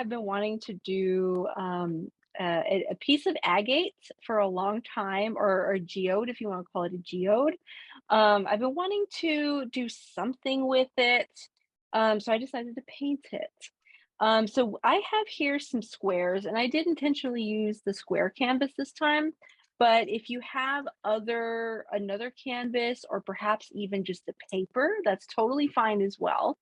have been wanting to do a piece of agate for a long time, or geode, if you want to call it a geode. I've been wanting to do something with it, so I decided to paint it. So I have here some squares, and I did intentionally use the square canvas this time. But if you have another canvas, or perhaps even just the paper, that's totally fine as well.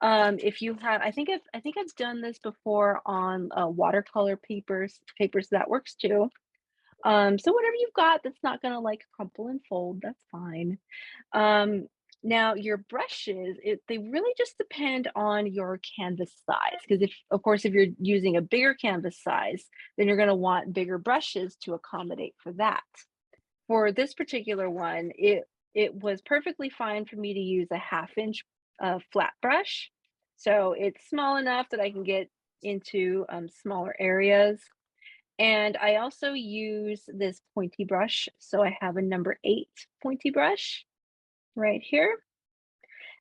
If you have, I think I've done this before on watercolor papers that works too. So whatever you've got that's not gonna like crumple and fold, that's fine. Um, Now your brushes, they really just depend on your canvas size. Because of course, if you're using a bigger canvas size, then you're gonna want bigger brushes to accommodate for that. For this particular one, it was perfectly fine for me to use a 1/2 inch flat brush. So it's small enough that I can get into smaller areas. And I also use this pointy brush. So I have a number 8 pointy brush right here.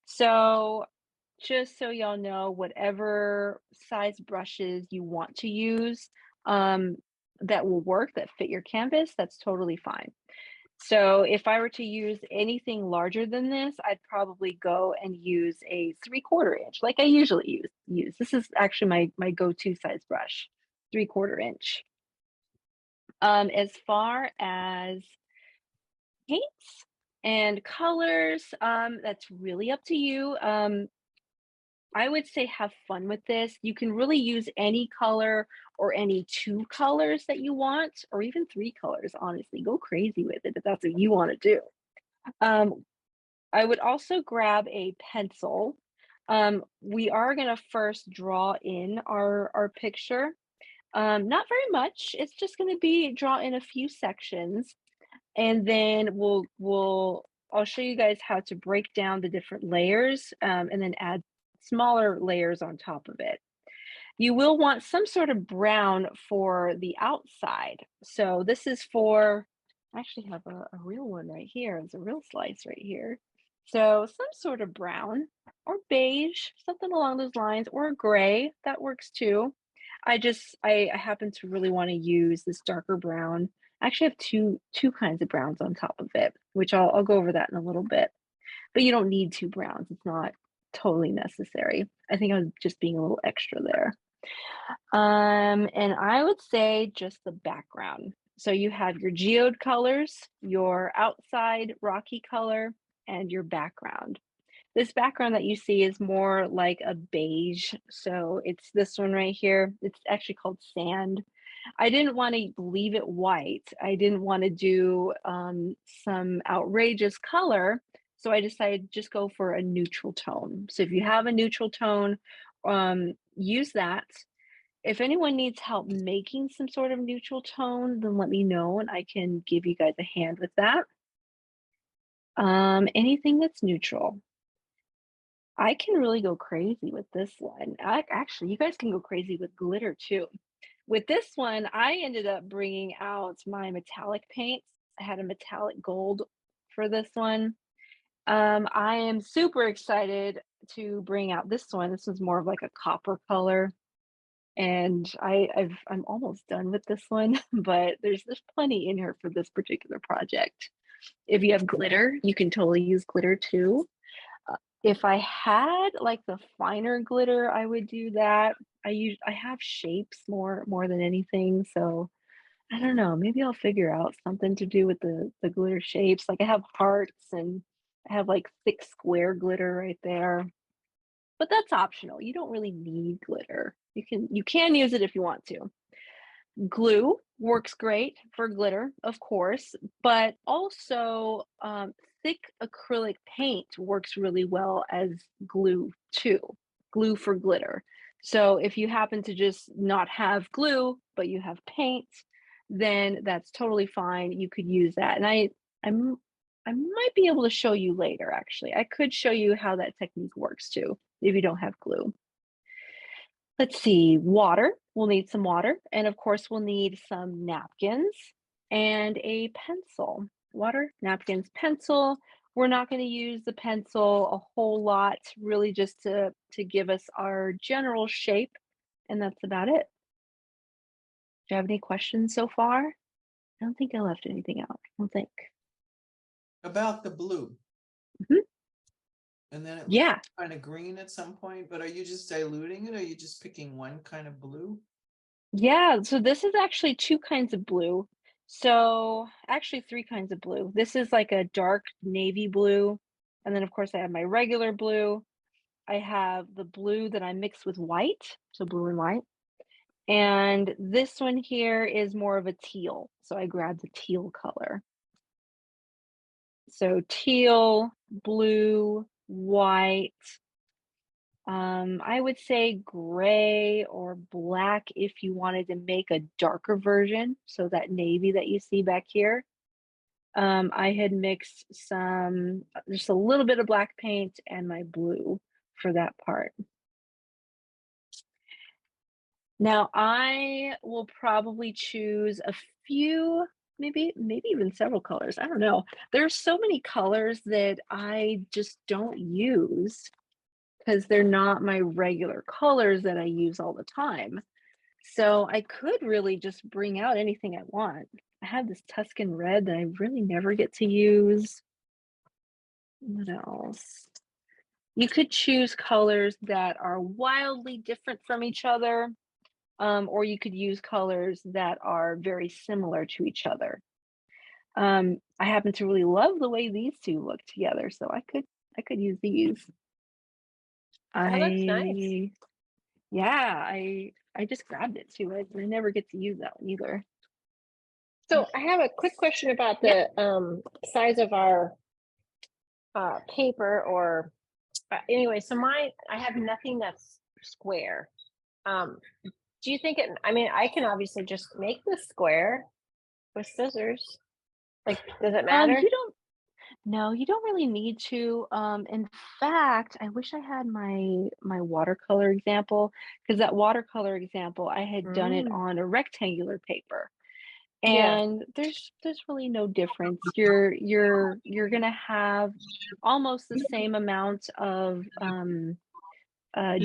So just so y'all know, whatever size brushes you want to use, um, that will work, that fit your canvas, that's totally fine. So if I were to use anything larger than this, I'd probably go and use a 3/4 inch, like I usually use. This is actually my go-to size brush, 3/4 inch. As far as paints and colors, that's really up to you. I would say have fun with this. You can really use any color or any 2 colors that you want, or even 3 colors, honestly. Go crazy with it if that's what you want to do. Um, I would also grab a pencil. We are going to first draw in our picture. Not very much. It's just going to be draw in a few sections, and then I'll show you guys how to break down the different layers, and then add smaller layers on top of it. You will want some sort of brown for the outside. So this is for, I actually have a real one right here. It's a real slice right here. So some sort of brown or beige, something along those lines, or gray, that works too. I happen to really want to use this darker brown. I actually have two kinds of browns on top of it, which I'll go over that in a little bit. But you don't need 2 browns. It's not totally necessary. I think I was just being a little extra there. And I would say just the background. So you have your geode colors, your outside rocky color, and your background. This background that you see is more like a beige. So it's this one right here. It's actually called sand. I didn't want to leave it white. I didn't want to do some outrageous color. So I decided just go for a neutral tone. So if you have a neutral tone, use that. If anyone needs help making some sort of neutral tone, then let me know and I can give you guys a hand with that. Anything that's neutral. I can really go crazy with this one. Actually, you guys can go crazy with glitter too. With this one, I ended up bringing out my metallic paints. I had a metallic gold for this one. I am super excited to bring out this one. This one's more of like a copper color. And I'm almost done with this one, but there's plenty in here for this particular project. If you have glitter, you can totally use glitter too. If I had like the finer glitter, I would do that. I have shapes more than anything, so I don't know. Maybe I'll figure out something to do with the glitter shapes. Like I have hearts and I have like thick square glitter right there. But that's optional. You don't really need glitter. You can use it if you want to. Glue works great for glitter, of course, but also thick acrylic paint works really well as glue too. Glue for glitter. So if you happen to just not have glue, but you have paint, then that's totally fine. You could use that. And I'm I might be able to show you later, actually. I could show you how that technique works too, if you don't have glue. Let's see, water. We'll need some water. And of course, we'll need some napkins and a pencil. Water, napkins, pencil. We're not going to use the pencil a whole lot, really just to give us our general shape and that's about it. Do you have any questions so far? I don't think I left anything out. I don't think. About the blue. Mhm. And then it looks Yeah. kind of green at some point, but are you just diluting it or are you just picking one kind of blue? Yeah, so this is actually 2 kinds of blue. So, actually 3 kinds of blue. This is like a dark navy blue, and then, of course, I have my regular blue. I have the blue that I mix with white, so blue and white. And this one here is more of a teal, so I grabbed the teal color. So teal, blue, white, I would say gray or black if you wanted to make a darker version, so that navy that you see back here. I had mixed some just a little bit of black paint and my blue for that part. Now I will probably choose a few, maybe even several colors. I don't know. There's so many colors that I just don't use because they're not my regular colors that I use all the time. So I could really just bring out anything I want. I have this Tuscan red that I really never get to use. What else? You could choose colors that are wildly different from each other, or you could use colors that are very similar to each other. I happen to really love the way these two look together, so I could use these. That looks nice. I Yeah, I just grabbed it too. I never get to use that one either. So I have a quick question about Yeah. the size of our paper or anyway, so I have nothing that's square. Um, do you think I mean, I can obviously just make this square with scissors. Like, does it matter? You don't No, you don't really need to. In fact, I wish I had my watercolor example because that watercolor example, I had done it Mm, on a rectangular paper. yeah. And there's really no difference. You're gonna have almost the same amount of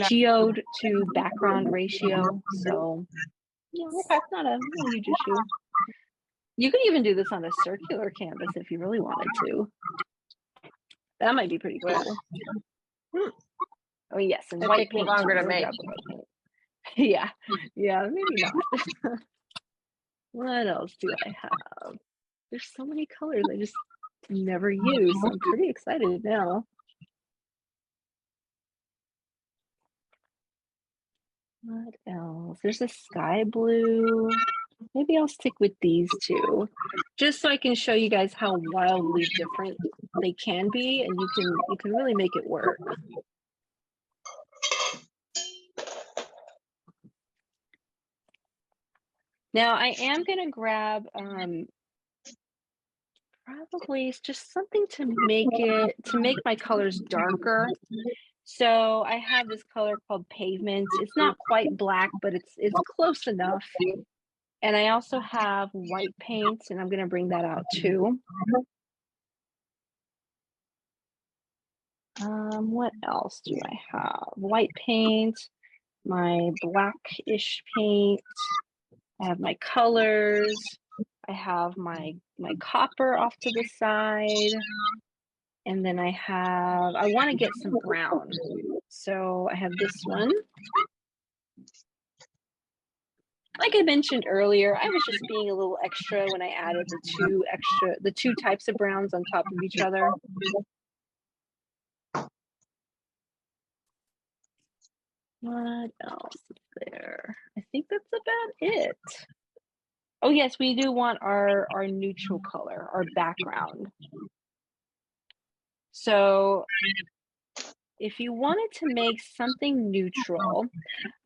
geode to background ratio. So yeah, Okay. it's not a huge issue. You could even do this on a circular canvas if you really wanted to. That might be pretty Well, cool. hmm, Oh yes, and that white takes me paint too. longer to Go make. grab the white paint. Yeah, yeah, maybe not. What else do I have? There's so many colors I just never use, so I'm pretty excited now. What else? There's a sky blue. Maybe I'll stick with these two, just so I can show you guys how wildly different they can be, and you can really make it work. Now I am gonna grab probably it's just something to make my colors darker. So I have this color called Pavement. It's not quite black, but it's close enough. And I also have white paint, and I'm gonna bring that out too. What else do I have? White paint, my blackish paint. I have my colors. I have my copper off to the side. And then I want to get some brown. So I have this one. Like I mentioned earlier, I was just being a little extra when I added the two types of browns on top of each other. What else is there? I think that's about it. Oh yes, we do want our neutral color, our background. So if you wanted to make something neutral,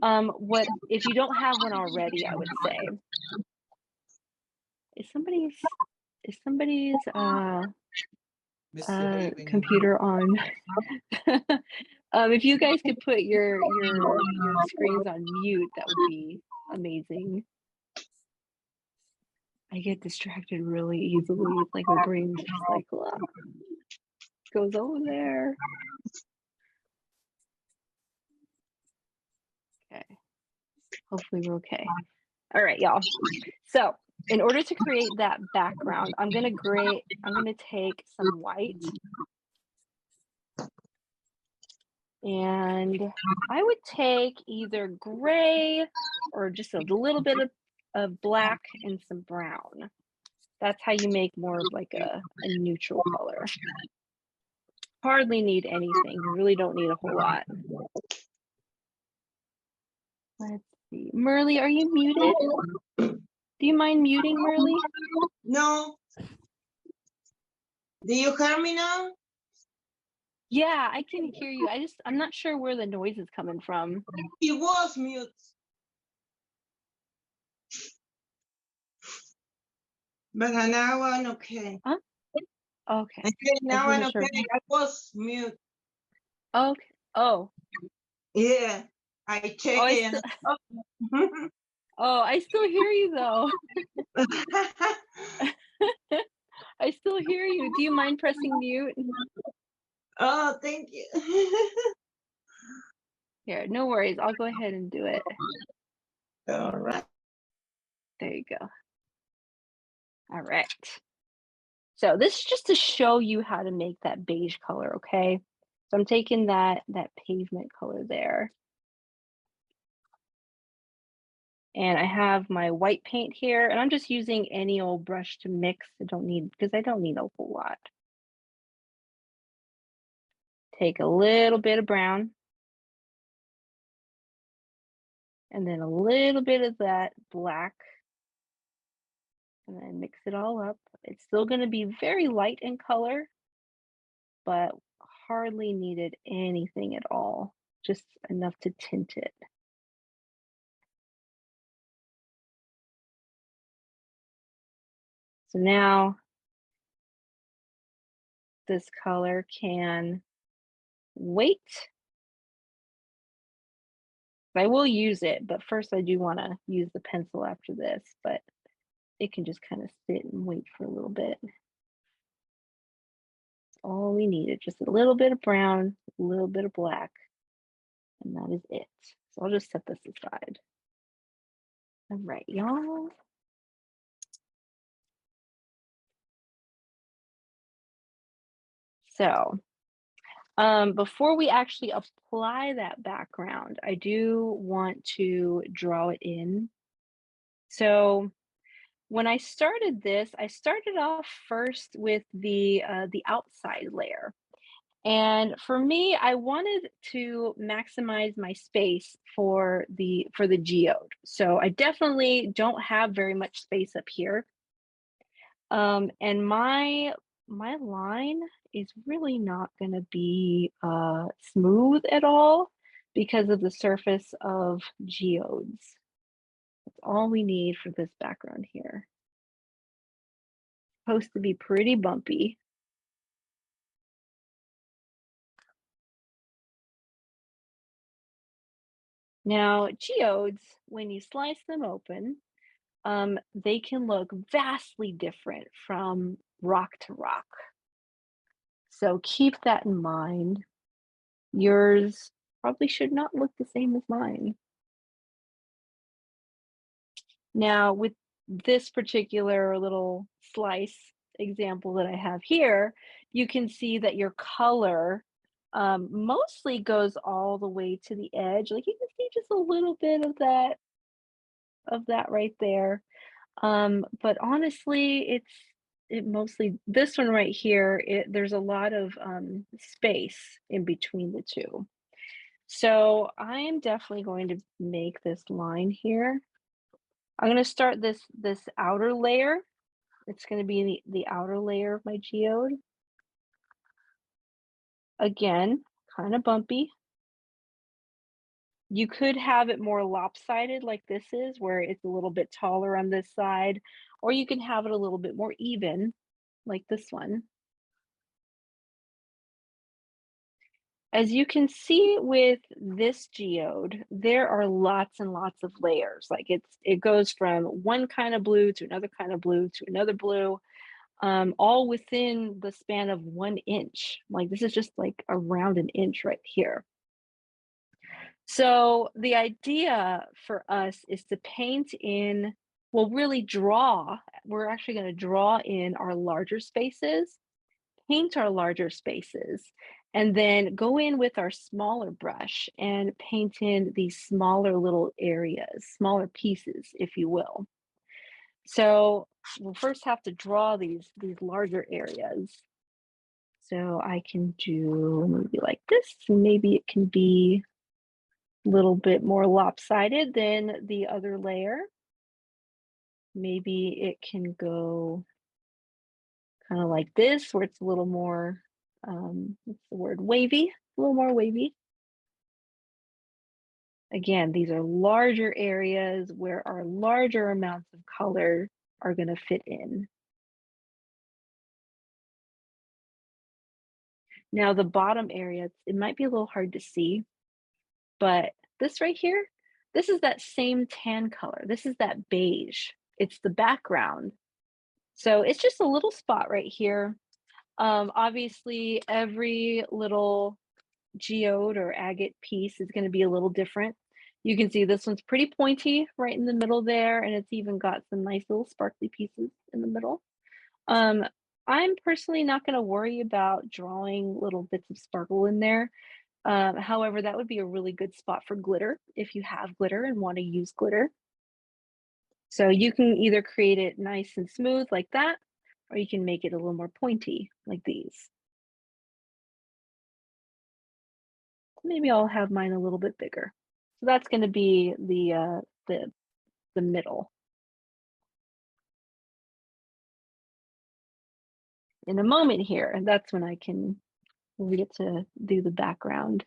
what if you don't have one already, I would say. Is somebody's Misbehaving again. computer on? If you guys could put your screens on mute, that would be amazing. I get distracted really easily. It's like my brain's just like, "Ugh," goes over there. Okay. Hopefully we're okay. All right, y'all. So in order to create that background, I'm gonna take some white, and I would take either gray or just a little bit of black and some brown. That's how you make more of like a neutral color. Hardly need anything. You really don't need a whole lot. Let's see. Merly, are you muted? Do you mind muting, Merly? No. Do you hear me now? Yeah, I can hear you. I'm not sure where the noise is coming from. He was mute. But now I'm okay. Huh? Okay. Okay, I now I'm wasn't sure. okay. I was mute. Okay. Oh. Yeah. I checked it. I still hear you though. I still hear you. Do you mind pressing mute? Oh, thank you. Here, no worries. I'll go ahead and do it. All right. There you go. All right. So this is just to show you how to make that beige color, okay? So I'm taking that pavement color there. And I have my white paint here, and I'm just using any old brush to mix. Because I don't need a whole lot. Take a little bit of brown. And then a little bit of that black. And then mix it all up. It's still going to be very light in color, but hardly needed anything at all. Just enough to tint it. So now this color can wait. I will use it, but first I do want to use the pencil after this, but it can just kind of sit and wait for a little bit. That's all we needed, just a little bit of brown, a little bit of black, and that is it. So I'll just set this aside. All right, y'all. So before we actually apply that background, I do want to draw it in. So when I started this, I started off first with the outside layer. And for me, I wanted to maximize my space for the geode. So I definitely don't have very much space up here. And my line is really not going to be smooth at all because of the surface of geodes. That's all we need for this background here. Supposed to be pretty bumpy. Now, geodes, when you slice them open, they can look vastly different from rock to rock. So keep that in mind. Yours probably should not look the same as mine. Now, with this particular little slice example that I have here, you can see that your color mostly goes all the way to the edge. Like you can see just a little bit of that right there. But honestly, it mostly, this one right here, there's a lot of space in between the two. So I am definitely going to make this line here. I'm going to start this outer layer. It's going to be the outer layer of my geode. Again, kind of bumpy. You could have it more lopsided like this is, where it's a little bit taller on this side, or you can have it a little bit more even like this one. As you can see with this geode, there are lots and lots of layers. Like it goes from one kind of blue to another kind of blue to another blue, all within the span of 1 inch. Like this is just like around an inch right here. So the idea for us is to paint in, well, really draw. We're actually going to draw in our larger spaces, paint our larger spaces, and then go in with our smaller brush and paint in these smaller little areas, smaller pieces, if you will. So we'll first have to draw these larger areas. So I can do maybe like this, and maybe it can be a little bit more lopsided than the other layer. Maybe it can go kind of like this, where it's a little more, what's the word, wavy, a little more wavy. Again, these are larger areas where our larger amounts of color are going to fit in. Now the bottom area, it might be a little hard to see, but this right here, this is that same tan color. This is that beige. It's the background. So it's just a little spot right here. Obviously, every little geode or agate piece is going to be a little different. You can see this one's pretty pointy right in the middle there, and it's even got some nice little sparkly pieces in the middle. I'm personally not going to worry about drawing little bits of sparkle in there. However, that would be a really good spot for glitter if you have glitter and want to use glitter. So you can either create it nice and smooth like that, or you can make it a little more pointy like these. Maybe I'll have mine a little bit bigger. So that's going to be the middle. In a moment here, and that's when I can get to do the background.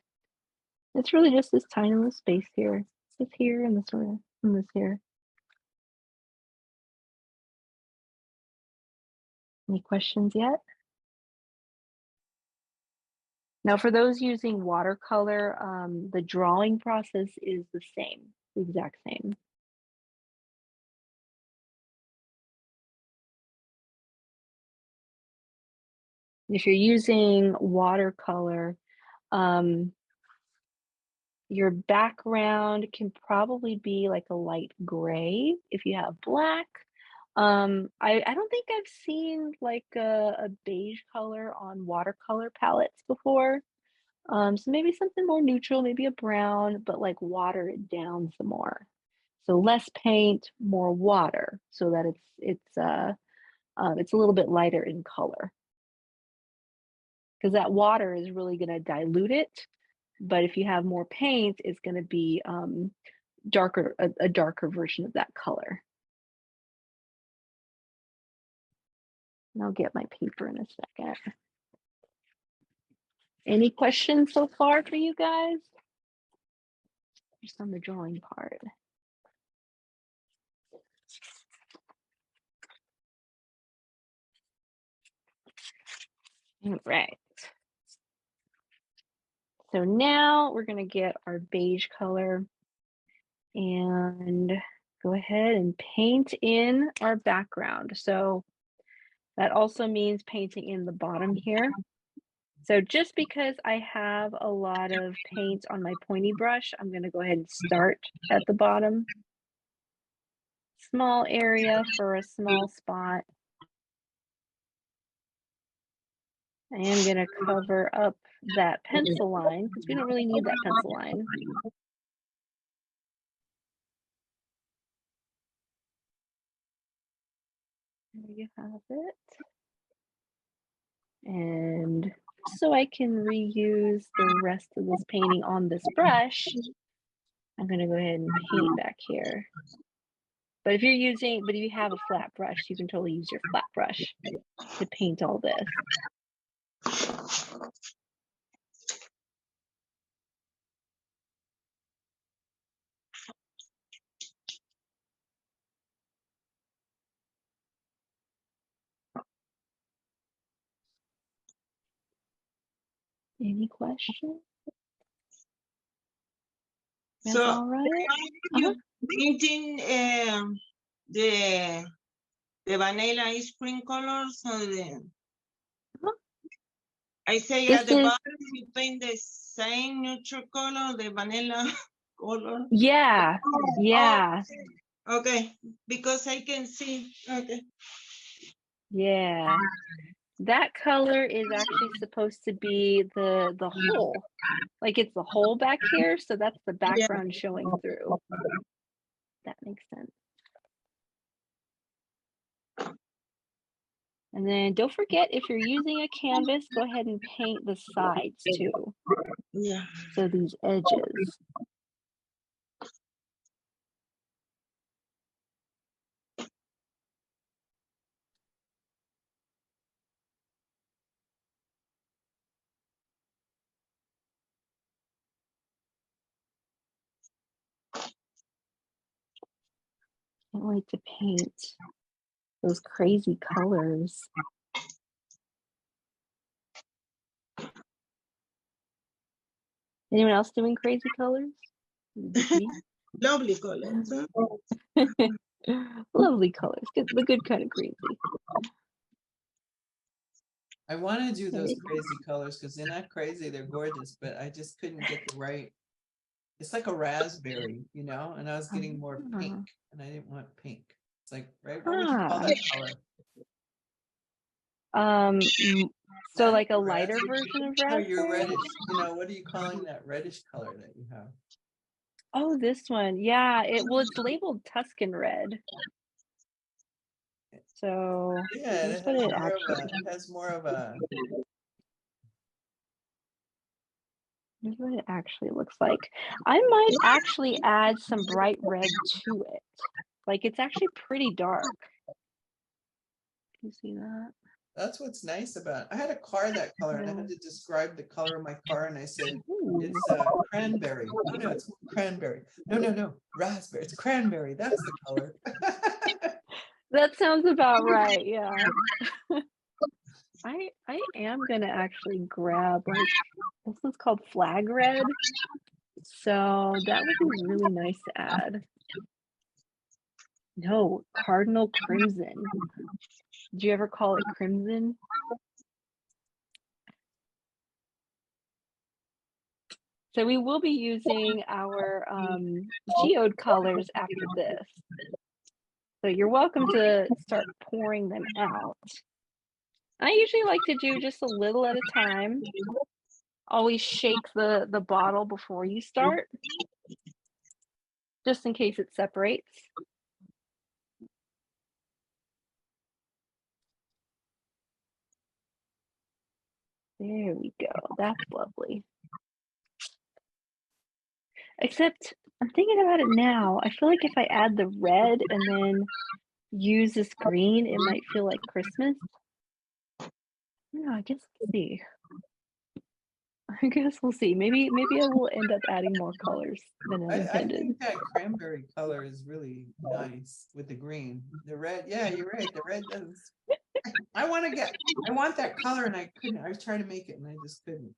It's really just this tiny little space here. This here and this one and this here. Any questions yet? Now, for those using watercolor, the drawing process is the same, the exact same. If you're using watercolor, your background can probably be like a light gray if you have black. I don't think I've seen like a beige color on watercolor palettes before. So maybe something more neutral, maybe a brown, but like water it down some more. So less paint, more water, so that it's a little bit lighter in color. Because that water is really going to dilute it, but if you have more paint, it's going to be darker, a darker version of that color. And I'll get my paper in a second. Any questions so far for you guys? Just on the drawing part. All right. So now we're going to get our beige color and go ahead and paint in our background. So that also means painting in the bottom here. So just because I have a lot of paint on my pointy brush, I'm going to go ahead and start at the bottom. Small area for a small spot. I am going to cover up that pencil line because we don't really need that pencil line. There you have it. And so I can reuse the rest of this painting on this brush, I'm going to go ahead and paint back here. But if you have a flat brush, you can totally use your flat brush to paint all this. Any questions? That's So, all right. you painting the vanilla ice cream colors or the? Uh-huh. I say This at the is, bottom you paint the same neutral color, the vanilla color. yeah, Oh, yeah, okay, because I can see. Okay. yeah. That color is actually supposed to be the hole. Like it's the hole back here, so that's the Yeah. background showing through. That makes sense. And then don't forget, if you're using a canvas, go ahead and paint the sides too. Yeah. So these edges. Can't wait to paint those crazy colors. Anyone else doing crazy colors? Just me? Lovely colors. Huh? Lovely colors. The good kind of crazy. I want to do those Okay. crazy colors because they're not crazy, they're gorgeous, but I just couldn't get the right. It's like a raspberry, you know, and I was getting more pink, and I didn't want pink. It's like, right? What would you call that color? So Not like a even lighter raspberry. version of No, you're raspberry? reddish. You know, what are you calling that reddish color that you have? Oh, this one. Yeah, it's labeled Tuscan red. So Yeah, here's it what has it more of actually a, it has more of a, here's what it actually looks like. I might actually add some bright red to it. Like it's actually pretty dark. Can you see that? that's what's nice about, I had a car that color and I had to describe the color of my car and I said, Ooh. it's cranberry. Oh no, it's cranberry. No, raspberry. It's cranberry. That's the color. That sounds about right. Yeah. I am gonna actually grab like this one's called flag red. So that would be really nice to add. No, cardinal crimson. Did you ever call it crimson? So we will be using our geode colors after this. So you're welcome to start pouring them out. I usually like to do just a little at a time. Always shake the bottle before you start, just in case it separates. There we go. That's lovely. Except I'm thinking about it now. I feel like if I add the red and then use this green, it might feel like Christmas. Yeah, I guess we'll see. I guess we'll see. Maybe I will end up adding more colors than I intended. think that cranberry color is really nice with the green. The red, yeah, you're right. The red does. I want that color and I couldn't. I was trying to make it and I just couldn't.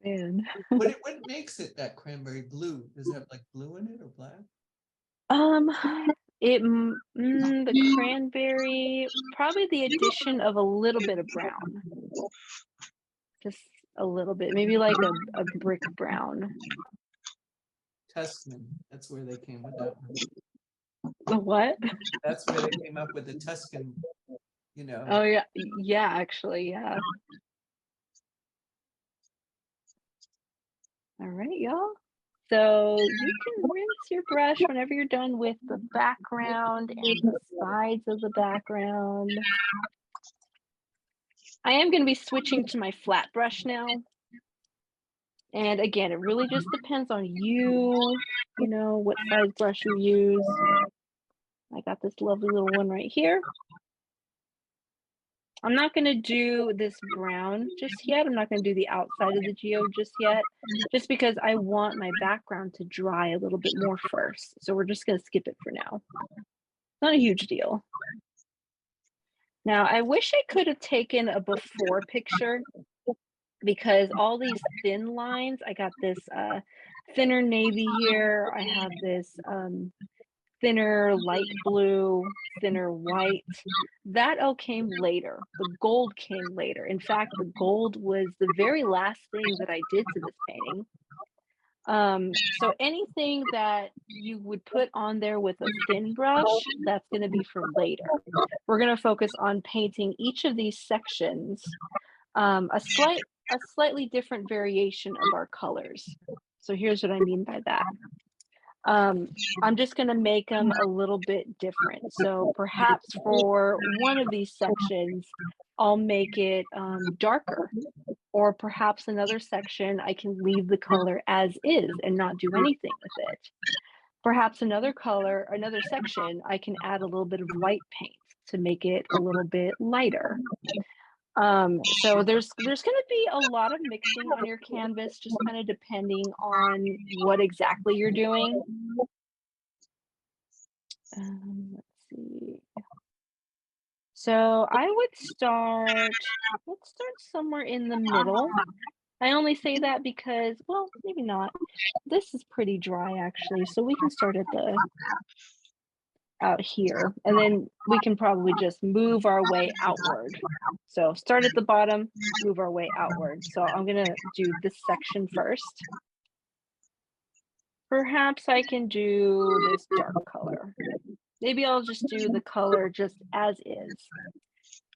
Man. What makes it that cranberry blue? Does it have like blue in it or black? The cranberry, probably the addition of a little bit of brown. Just a little bit, maybe like a brick brown. Tuscan. That's where they came with that one. A what? That's where they came up with the Tuscan, you know. Oh yeah, yeah, actually, yeah. All right, y'all. So you can rinse your brush whenever you're done with the background and the sides of the background. I am going to be switching to my flat brush now. And again, it really just depends on you know, what size brush you use. I got this lovely little one right here. I'm not going to do this brown just yet. I'm not going to do the outside of the geode just yet, just because I want my background to dry a little bit more first. So we're just going to skip it for now. Not a huge deal. Now, I wish I could have taken a before picture because all these thin lines, I got this thinner navy here. I have this thinner light blue, thinner white. That all came later. The gold came later. In fact, the gold was the very last thing that I did to this painting. So anything that you would put on there with a thin brush, that's going to be for later. We're going to focus on painting each of these sections a slightly different variation of our colors. So here's what I mean by that. I'm just going to make them a little bit different. So perhaps for one of these sections, I'll make it darker. Or perhaps another section, I can leave the color as is and not do anything with it. Perhaps another section, I can add a little bit of white paint to make it a little bit lighter. So there's going to be a lot of mixing on your canvas, just kind of depending on what exactly you're doing. Let's see. So I would let's start somewhere in the middle. I only say that because, well, maybe not. This is pretty dry actually, so we can start at out here, and then we can probably just move our way outward. So start at the bottom, move our way outward. So I'm gonna do this section first. Perhaps I can do this dark color. Maybe I'll just do the color just as is.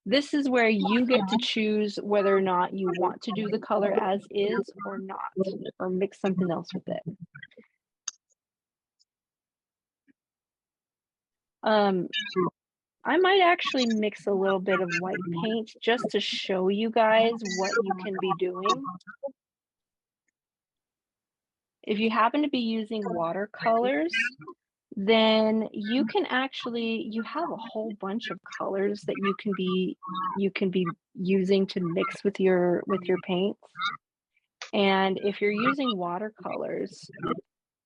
This is where you get to choose whether or not you want to do the color as is or not, or mix something else with it. I might actually mix a little bit of white paint just to show you guys what you can be doing. If you happen to be using watercolors, then you can you have a whole bunch of colors that you can be using to mix with your paints. And if you're using watercolors,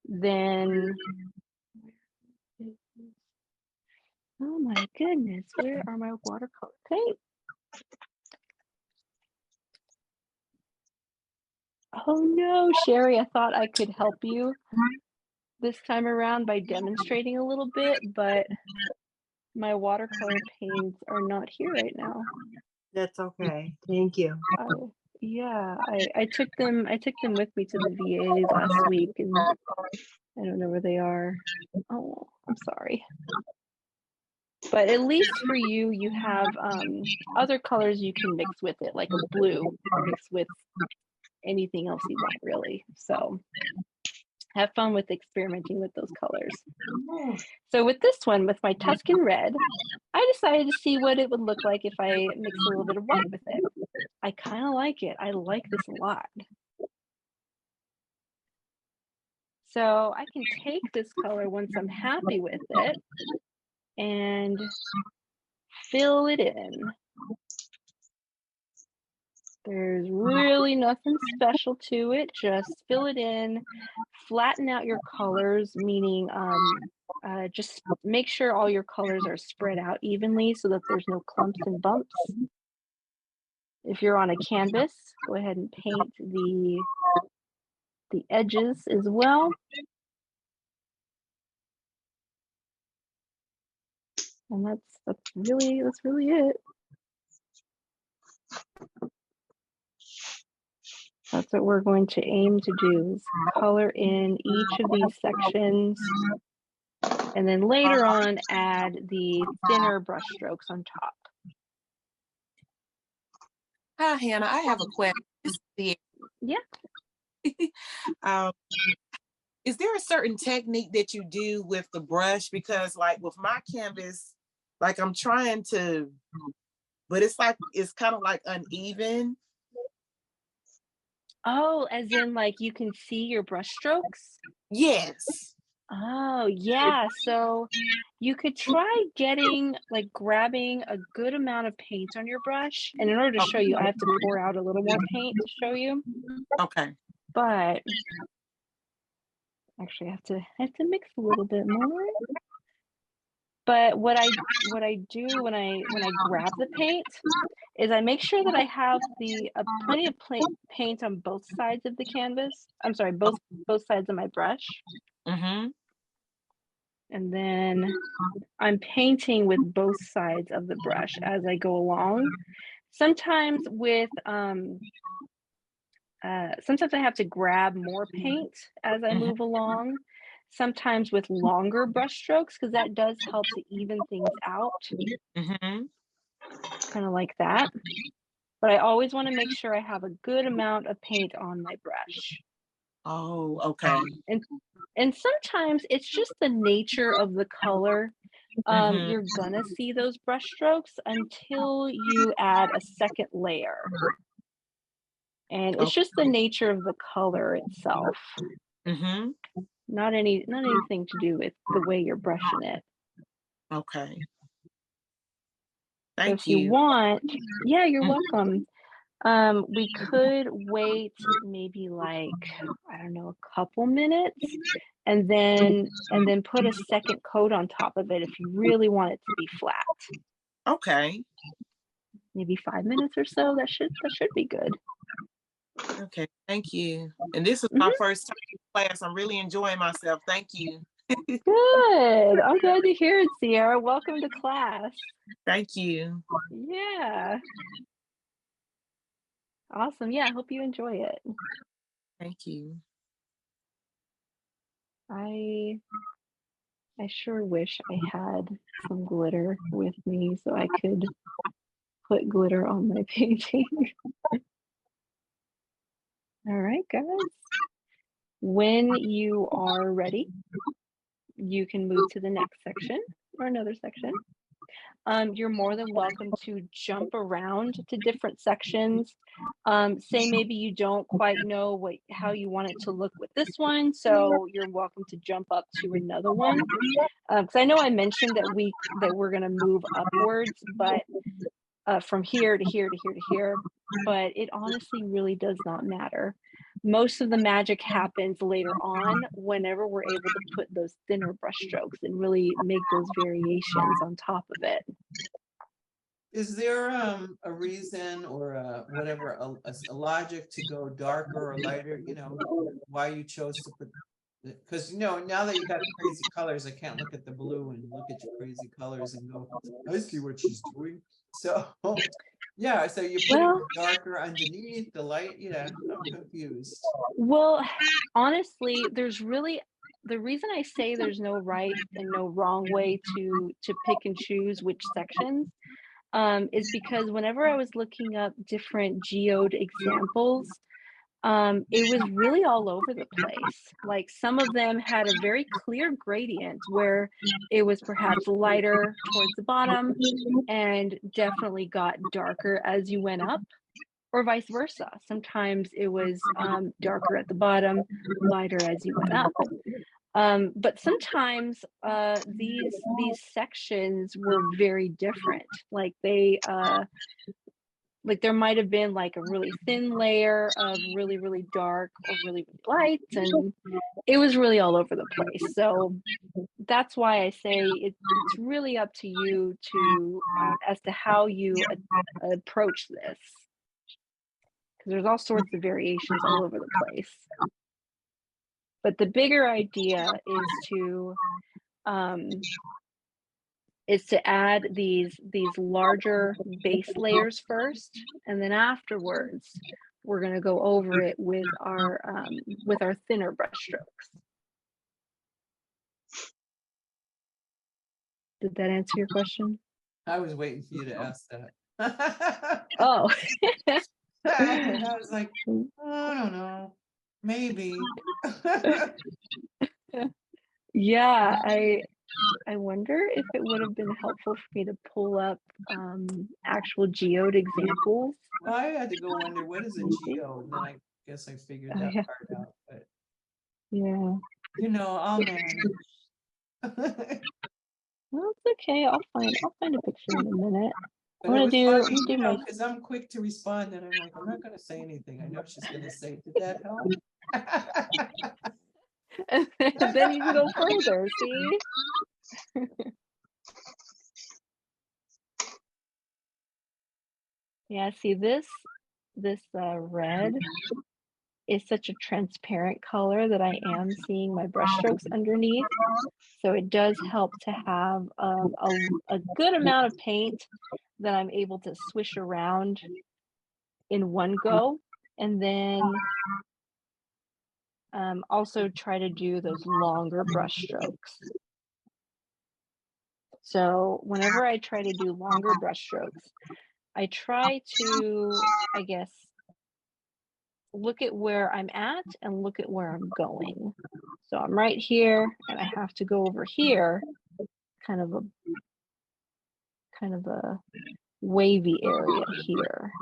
then oh my goodness, where are my watercolor paints? Oh no, Sherry, I thought I could help you this time around by demonstrating a little bit, but my watercolor paints are not here right now. That's okay. Thank you. Yeah, I took them with me to the VA last week, and I don't know where they are. Oh, I'm sorry. But at least for you, you have other colors you can mix with it, like a blue, mix with anything else you want, really. So have fun with experimenting with those colors. So with this one, with my Tuscan red, I decided to see what it would look like if I mix a little bit of white with it. I kind of like it. I like this a lot. So I can take this color once I'm happy with it and fill it in. There's really nothing special to it. Just fill it in, flatten out your colors, meaning just make sure all your colors are spread out evenly so that there's no clumps and bumps. If you're on a canvas, go ahead and paint the edges as well. And that's really it. That's what we're going to aim to do, is color in each of these sections, and then later on add the thinner brush strokes on top. Hi, Hannah. I have a question. Yeah. Is there a certain technique that you do with the brush? Because like with my canvas, like I'm trying to, but it's kind of like uneven. Oh, as in like you can see your brush strokes? Yes. Oh, yeah. So you could try grabbing a good amount of paint on your brush. And in order to show you, I have to pour out a little more paint to show you. Okay. But actually I have to mix a little bit more. But what I do when I grab the paint is I make sure that I have plenty of paint on both sides of the canvas. I'm sorry, both sides of my brush. Mm-hmm. And then I'm painting with both sides of the brush as I go along. Sometimes sometimes I have to grab more paint as I move along. Sometimes with longer brush strokes, because that does help to even things out, Mm-hmm. kind of like that. But I always want to make sure I have a good amount of paint on my brush. Oh, okay. And sometimes it's just the nature of the color. Mhm. You're gonna see those brush strokes until you add a second layer. And it's just the nature of the color itself. Mm-hmm. Not anything to do with the way you're brushing it. Okay. So Thank if you you. want, yeah, you're Mm. welcome. We could wait maybe like, I don't know, a couple minutes and then put a second coat on top of it if you really want it to be flat. Okay. Maybe 5 minutes or so. That should be good. Okay. Thank you. And this is my Mhm. first time in class. I'm really enjoying myself. Thank you. Good. I'm glad to hear it, Sierra. Welcome to class. Thank you. Yeah. Awesome. Yeah, I hope you enjoy it. Thank you. I sure wish I had some glitter with me so I could put glitter on my painting. All right, guys. When you are ready, you can move to the next section or another section. You're more than welcome to jump around to different sections. Say maybe you don't quite know how you want it to look with this one, so you're welcome to jump up to another one. Because I know I mentioned that we're going to move upwards, but from here to here to here to here, but it honestly really does not matter. Most of the magic happens later on whenever we're able to put those thinner brush strokes and really make those variations on top of it. Is there a reason or whatever a logic to go darker or lighter? You know, why you chose to put? Because now that you got crazy colors, I can't look at the blue and look at your crazy colors and go, I see what she's doing. So yeah, so you're putting Well, darker underneath the light. Yeah, I'm confused. well, honestly, the reason I say there's no right and no wrong way to pick and choose which sections is because whenever I was looking up different geode examples, it was really all over the place. Like some of them had a very clear gradient where it was perhaps lighter towards the bottom and definitely got darker as you went up, or vice versa. Sometimes it was darker at the bottom, lighter as you went up. But sometimes these sections were very different. Like there might have been like a really thin layer of really, really dark or really, really light, and it was really all over the place. So that's why I say it's really up to you to as to how you approach this, because there's all sorts of variations all over the place. But the bigger idea um, is to add these larger base layers first, and then afterwards we're going to go over it with our thinner brush strokes. Did that answer your question? I was waiting for you to ask that. Oh. I was like, I don't know, maybe. Yeah, I wonder if it would have been helpful for me to pull up actual geode examples. Well, I had to go wonder what is a Maybe. geo, and then I guess I figured Oh, that yeah. part out. But Yeah. I'll manage. Well, it's okay. I'll find a picture in a minute. But I'm it gonna was do funny, my because I'm quick to respond, and I'm like, I'm not going to say anything. I know she's going to say, did that help? and then you can go further, see? Yeah, see this red, is such a transparent color that I am seeing my brush strokes underneath. So it does help to have a good amount of paint that I'm able to swish around in one go. And then also try to do those longer brush strokes. So whenever I try to do longer brush strokes, I try to, I guess, look at where I'm at and look at where I'm going. So I'm right here and I have to go over here, kind of a wavy area here.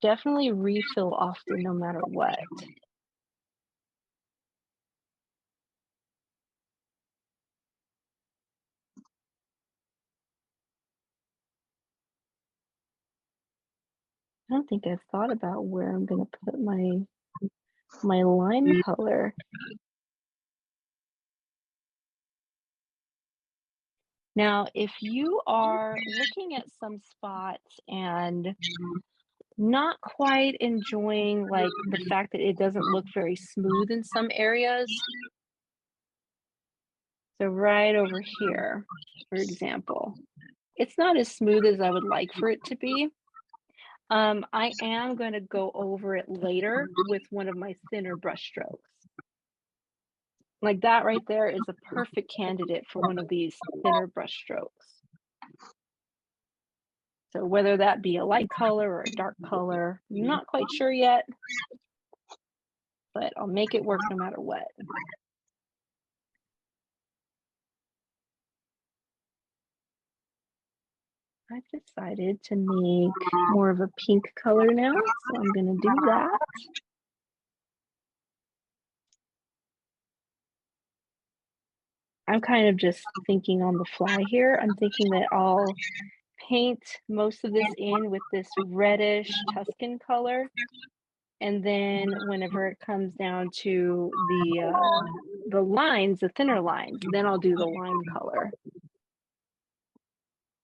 Definitely refill often no matter what. I don't think I've thought about where I'm going to put my lime color. Now, if you are looking at some spots and not quite enjoying like the fact that it doesn't look very smooth in some areas, so right over here, for example, it's not as smooth as I would like for it to be. I am going to go over it later with one of my thinner brush strokes. Like that right there is a perfect candidate for one of these thinner brush strokes. So whether that be a light color or a dark color, I'm not quite sure yet, but I'll make it work no matter what. I've decided to make more of a pink color now, so I'm going to do that. I'm kind of just thinking on the fly here. I'm thinking that I'll paint most of this in with this reddish Tuscan color. And then whenever it comes down to the lines, the thinner lines, then I'll do the lime color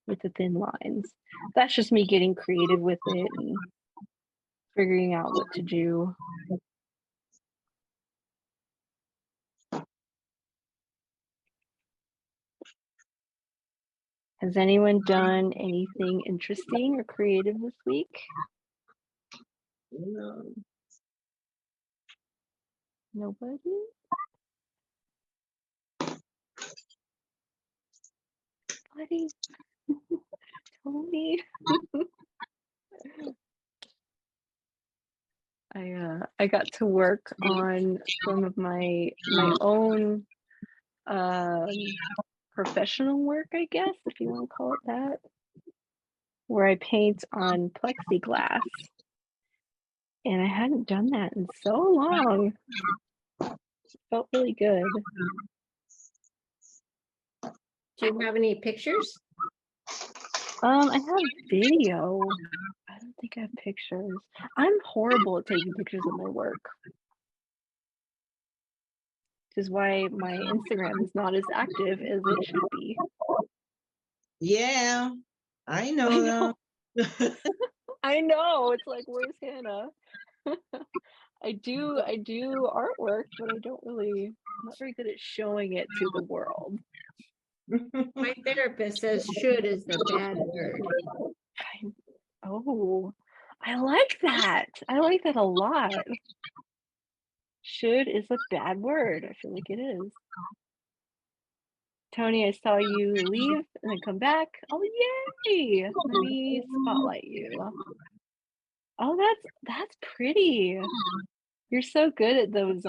with the thin lines. That's just me getting creative with it and figuring out what to do. Has anyone done anything interesting or creative this week? No. Nobody? Buddy? Tony? I got to work on some of my own professional work, I guess, if you want to call it that, where I paint on plexiglass. And I hadn't done that in so long. It felt really good. Do you have any pictures? I have video. I don't think I have pictures. I'm horrible at taking pictures of my work. Which is why my Instagram is not as active as it should be. Yeah, I know I know. that. I know. It's like, where's Hannah? I do artwork, but I'm not very good at showing it to the world. My therapist says should is the bad word. I like that. I like that a lot. Should is a bad word. I feel like it is. Tony, I saw you leave and then come back. Oh, yay! Let me spotlight you. Oh, that's pretty. You're so good at those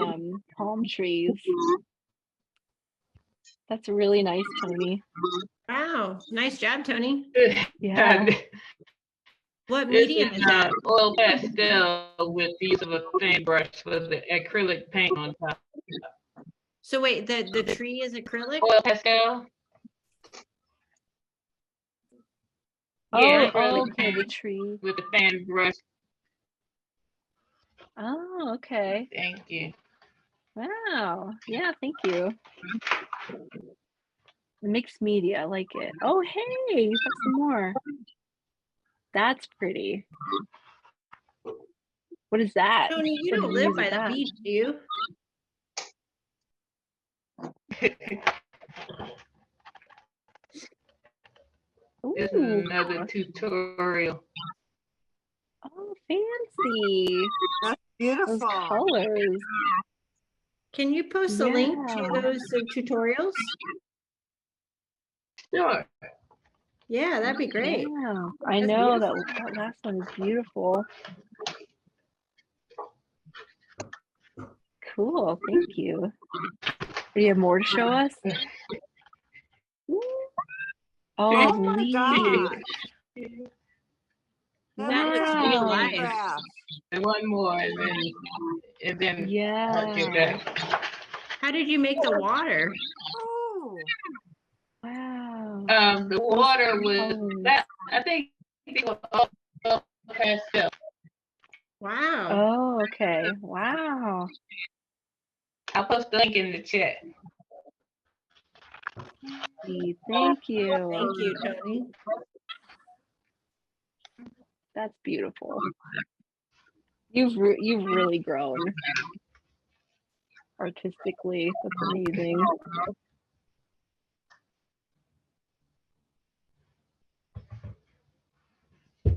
palm trees. That's really nice, Tony. Wow, nice job, Tony. Yeah. What medium is that? Oil pastel with the use of a thin brush with the acrylic paint on top. So wait, the tree is acrylic? Oil pastel. Yeah, acrylic okay, the paint tree. with a thin brush. Oh, okay. Thank you. Wow. Yeah, thank you. Mixed media, I like it. Oh, hey, you have some more. That's pretty. What is that? Tony, you What don't did you live use with by the that? beach, do you? This is Ooh, another tutorial. oh, fancy. That's Those beautiful. colors. Can you post the link to Yeah. those tutorials? Sure. Yeah, that'd be great. Yeah, I That's know beautiful. that last one is beautiful. Cool, thank you. Do you have more to show us? Ooh. Oh, Oh my leaf. gosh. That looks real Wow. life. photograph. And one more, and then I'll get Yeah. back. How did you make the water? Oh, Wow. The Those water was colors. that. I think they were all pastel. Wow. Oh, okay. Wow. I'll post the link in the chat. Thank you. Thank you, Tony. That's beautiful. You've really grown artistically. That's amazing.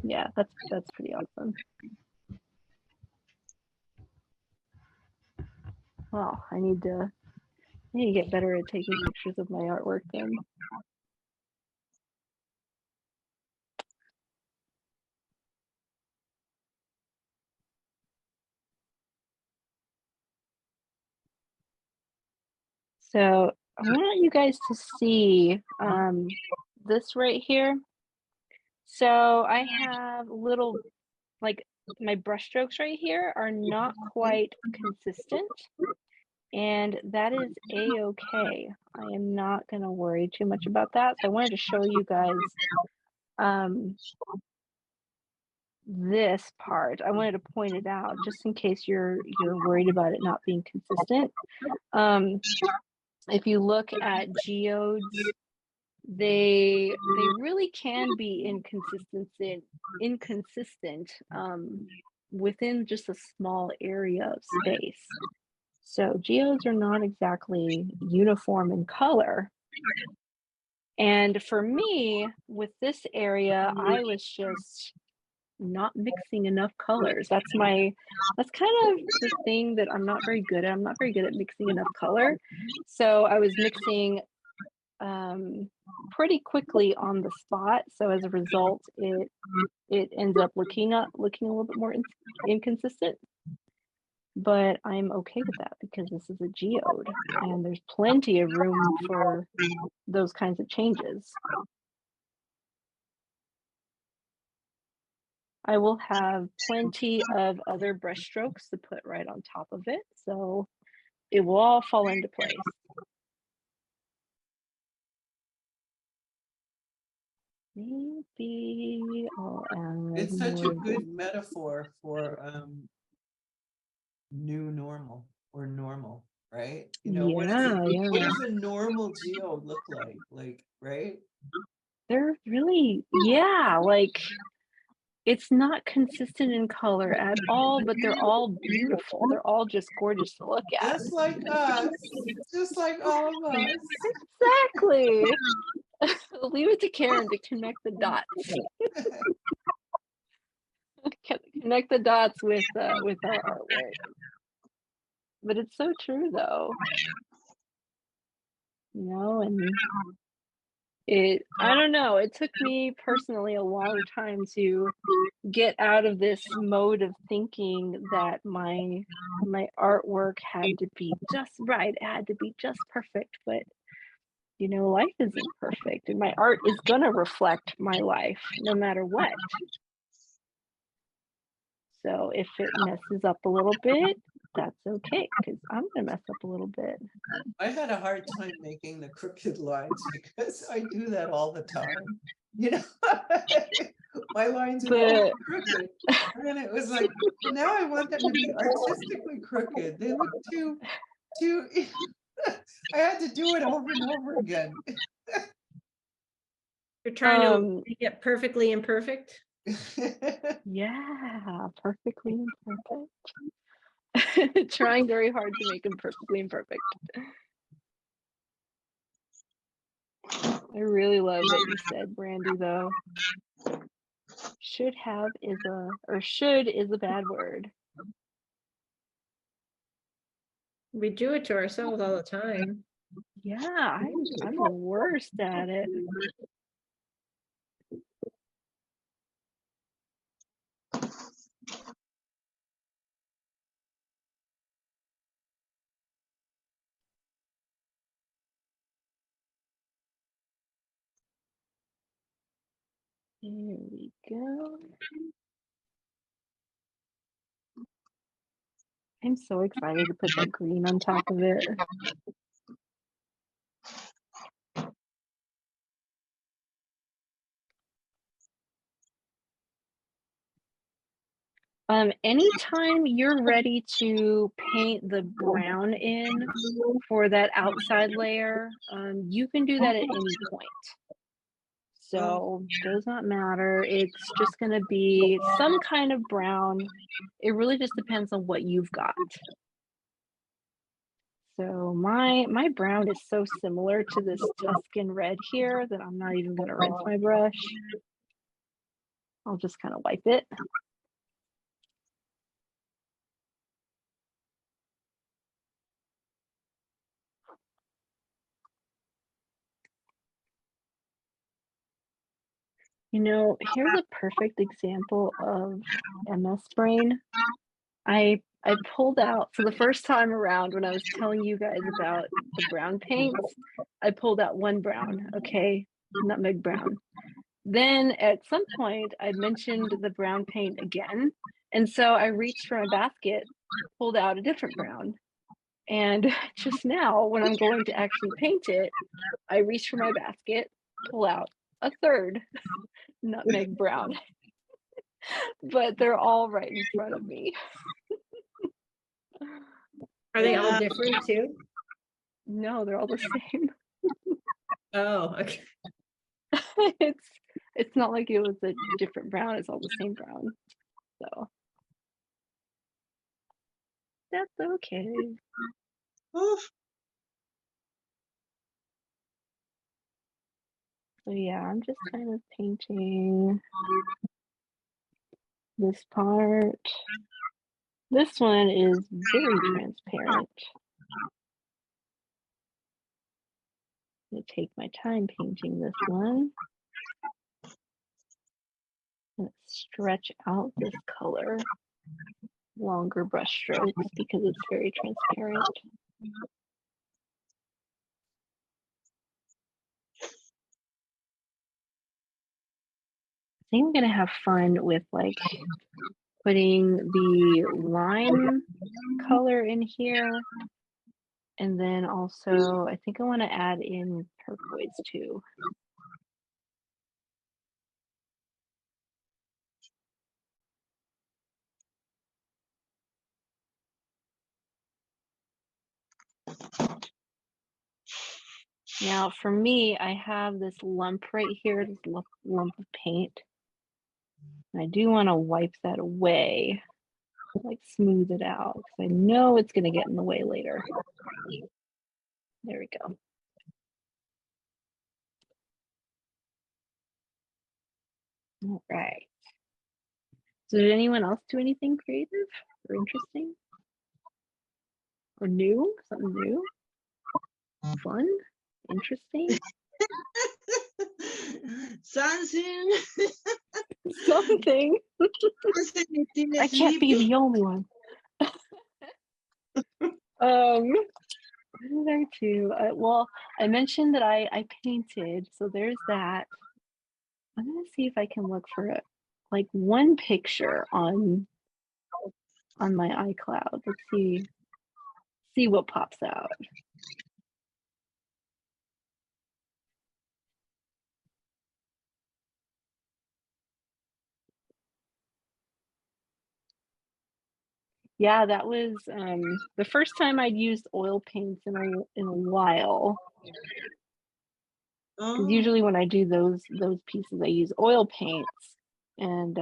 Yeah, that's pretty awesome. Oh, I need to get better at taking pictures of my artwork then. So I want you guys to see this right here. So I have little, like, my brush strokes right here are not quite consistent, and that is a-okay. I am not going to worry too much about that. So I wanted to show you guys this part. I wanted to point it out just in case you're worried about it not being consistent. If you look at geodes, they really can be inconsistent within just a small area of space. So geodes are not exactly uniform in color. And for me, with this area, I was just not mixing enough colors. That's kind of the thing that I'm not very good at. I'm not very good at mixing enough color. So I was mixing pretty quickly on the spot. So as a result, it ends up looking a little bit more inconsistent. But I'm okay with that because this is a geode and there's plenty of room for those kinds of changes. I will have plenty of other brush strokes to put right on top of it, so it will all fall into place. Maybe I'll add It's such more a of good this. metaphor for new normal or normal, right? You know, what does a normal geode look like? Like, right? They're really, yeah, like it's not consistent in color at all, but they're all beautiful. They're all just gorgeous to look at. Just like us, just like all of us. Exactly. Leave it to Karen to connect the dots. Connect the dots with our artwork. But it's so true though. You know, and I don't know, it took me personally a long time to get out of this mode of thinking that my artwork had to be just right, it had to be just perfect, but you know, life isn't perfect and my art is gonna reflect my life no matter what. So if it messes up a little bit, that's okay because I'm gonna mess up a little bit. I had a hard time making the crooked lines because I do that all the time. You know, my lines are all crooked. And then it was like, now I want them to be artistically crooked. They look too I had to do it over and over again. You're trying to Um, make it perfectly imperfect. yeah, perfectly imperfect. Trying very hard to make him perfectly imperfect. I really love what you said, Brandy, though. Should is a bad word. We do it to ourselves all the time. Yeah, I'm the worst at it. Here we go. I'm so excited to put that green on top of it. Anytime you're ready to paint the brown in for that outside layer, you can do that at any point. So does not matter. It's just going to be some kind of brown. It really just depends on what you've got. So my brown is so similar to this Tuscan red here that I'm not even going to rinse my brush. I'll just kind of wipe it. You know, here's a perfect example of MS brain. I pulled out for the first time around when I was telling you guys about the brown paints. I pulled out one brown, okay, nutmeg brown. Then at some point I mentioned the brown paint again, and so I reached for my basket, pulled out a different brown. And just now, when I'm going to actually paint it, I reach for my basket, pull out a third nutmeg brown. But they're all right in front of me. Are they all Yeah. different too? No, they're all the same. Oh, okay. It's not like it was a different brown, it's all the same brown. So that's okay. Oof. So yeah, I'm just kind of painting this part. This one is very transparent. I'm gonna take my time painting this one. And stretch out this color. Longer brush strokes because it's very transparent. I think I'm gonna have fun with like putting the lime color in here. And then also, I think I want to add in turquoise too. Now for me, I have this lump right here, this lump of paint. And I do want to wipe that away, like smooth it out, because I know it's going to get in the way later. There we go. All right. So did anyone else do anything creative or interesting? Or new? Something new? Fun? Interesting? Something. Something. Something que tienes I can't be limpio. the only one. What did I do? Well, I mentioned that I painted, so there's that. I'm gonna see if I can look for it, like one picture on my iCloud. Let's see what pops out. Yeah, that was the first time I'd used oil paints in a while. Because Oh, usually when I do those pieces, I use oil paints, and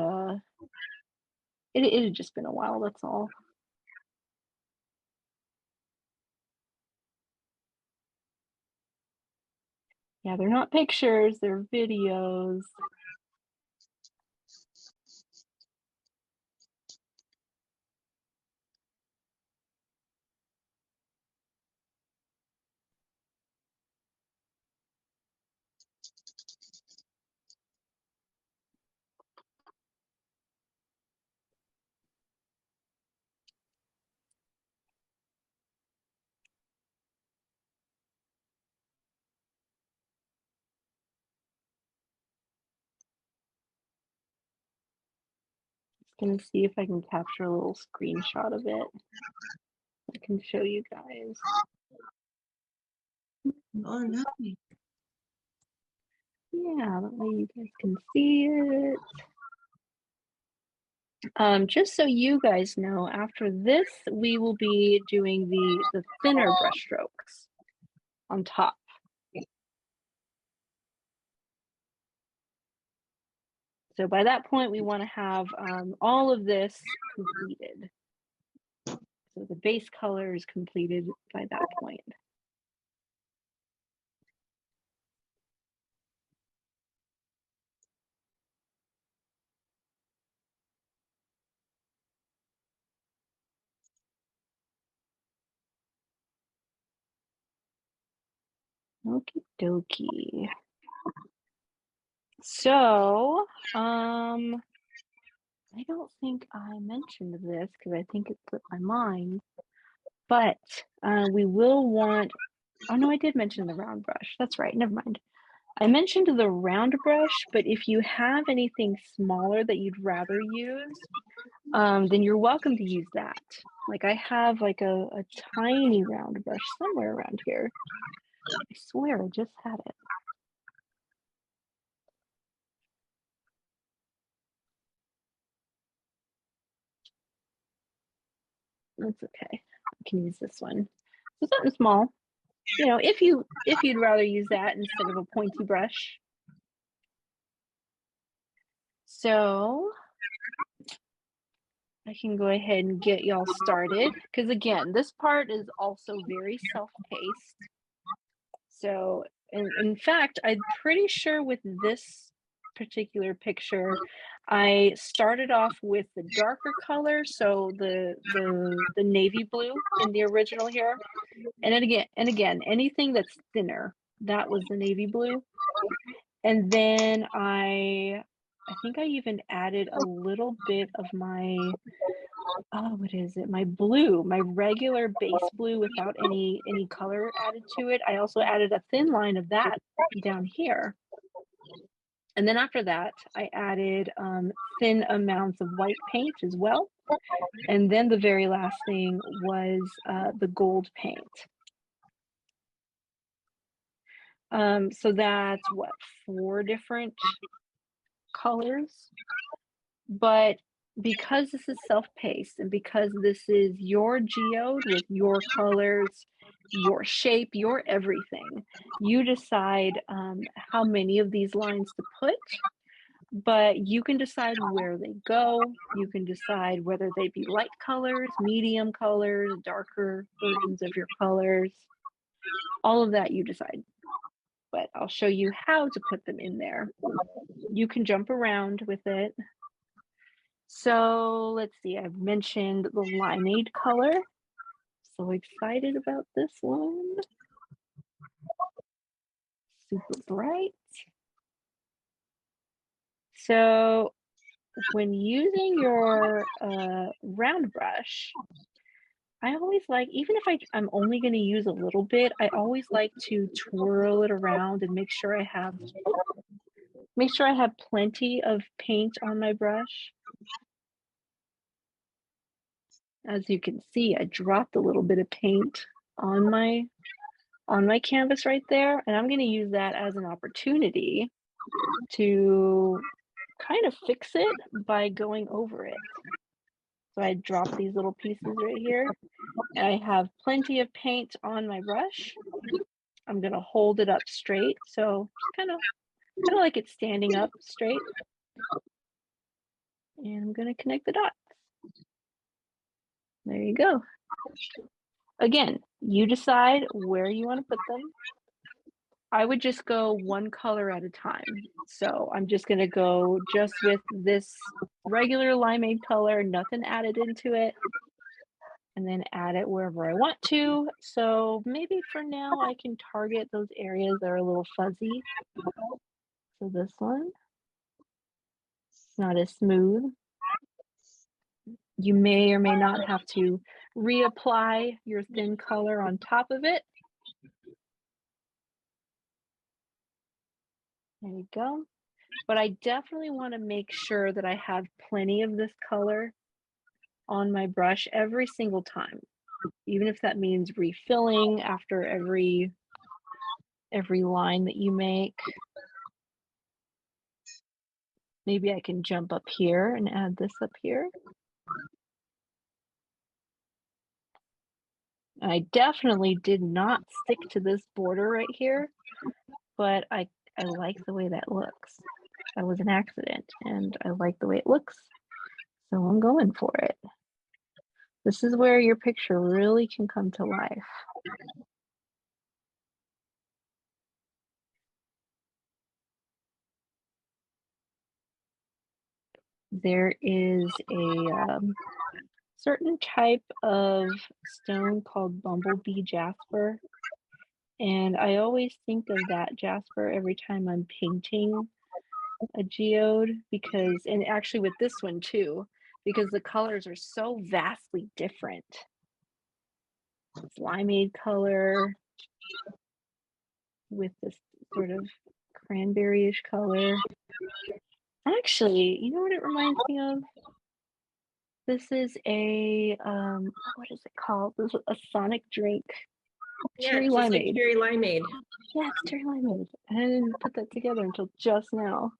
it had just been a while. That's all. Yeah, they're not pictures; they're videos. Just gonna see if I can capture a little screenshot of it. I can show you guys. oh, lovely. Yeah, that way you guys can see it. Just so you guys know, after this, we will be doing the thinner brush strokes on top. So by that point, we want to have all of this completed. So the base color is completed by that point. Okie dokie. So, I don't think I mentioned this because I think it slipped my mind, but we will want, oh no, I did mention the round brush. That's right, never mind. I mentioned the round brush, but if you have anything smaller that you'd rather use, then you're welcome to use that. Like I have like a tiny round brush somewhere around here. I swear I just had it. That's okay. I can use this one. So something small. You know, if you'd rather use that instead of a pointy brush. So I can go ahead and get y'all started because again, this part is also very self-paced. So in fact, I'm pretty sure with this particular picture, I started off with the darker color, so the navy blue in the original here. And again, anything that's thinner, that was the navy blue. And then I think I even added a little bit of my, oh, what is it? My blue, my regular base blue without any color added to it. I also added a thin line of that down here. And then after that, I added thin amounts of white paint as well. And then the very last thing was the gold paint. So that's what, 4 different colors. But because this is self-paced and because this is your geode with your colors, your shape, your everything, you decide how many of these lines to put, but you can decide where they go. You can decide whether they be light colors, medium colors, darker versions of your colors. All of that you decide. But I'll show you how to put them in there. You can jump around with it. So let's see, I've mentioned the limeade color. So excited about this one. Super bright. So when using your round brush, I always like, even if I'm only going to use a little bit, I always like to twirl it around and make sure I have plenty of paint on my brush. As you can see, I dropped a little bit of paint on my canvas right there, and I'm going to use that as an opportunity to kind of fix it by going over it. So I drop these little pieces right here. And I have plenty of paint on my brush. I'm gonna hold it up straight. So kind of like it's standing up straight. And I'm gonna connect the dots. There you go. Again, you decide where you want to put them. I would just go one color at a time. So I'm just gonna go just with this regular limeade color, nothing added into it, and then add it wherever I want to. So maybe for now I can target those areas that are a little fuzzy. So this one, not as smooth. You may or may not have to reapply your thin color on top of it. There you go. But I definitely want to make sure that I have plenty of this color on my brush every single time, even if that means refilling after every line that you make. Maybe I can jump up here and add this up here. I definitely did not stick to this border right here, but I like the way that looks. That was an accident, and I like the way it looks, so I'm going for it. This is where your picture really can come to life. There is a certain type of stone called bumblebee jasper, and I always think of that jasper every time I'm painting a geode, because, and actually with this one too, because the colors are so vastly different. It's limeade color with this sort of cranberry-ish color. Actually, you know what it reminds me of? This is a what is it called? This is a Sonic drink. Yeah, Cherry just like limeade. cherry limeade. Yeah, it's cherry limeade. I didn't put that together until just now.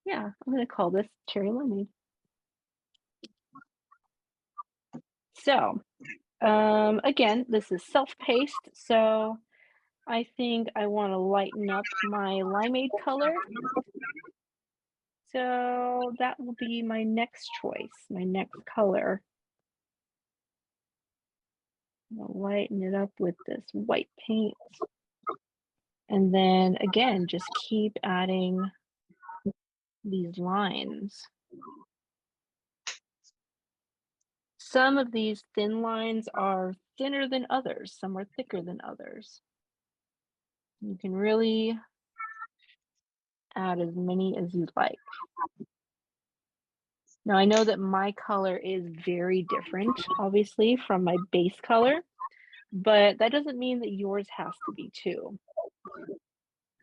Yeah, I'm gonna call this cherry limeade. So, again, this is self-paced, so I think I want to lighten up my limeade color. So that will be my next choice, my next color. I'll lighten it up with this white paint. And then again, just keep adding these lines. Some of these thin lines are thinner than others. Some are thicker than others. You can really add as many as you'd like. Now I know that my color is very different, obviously, from my base color, but that doesn't mean that yours has to be too.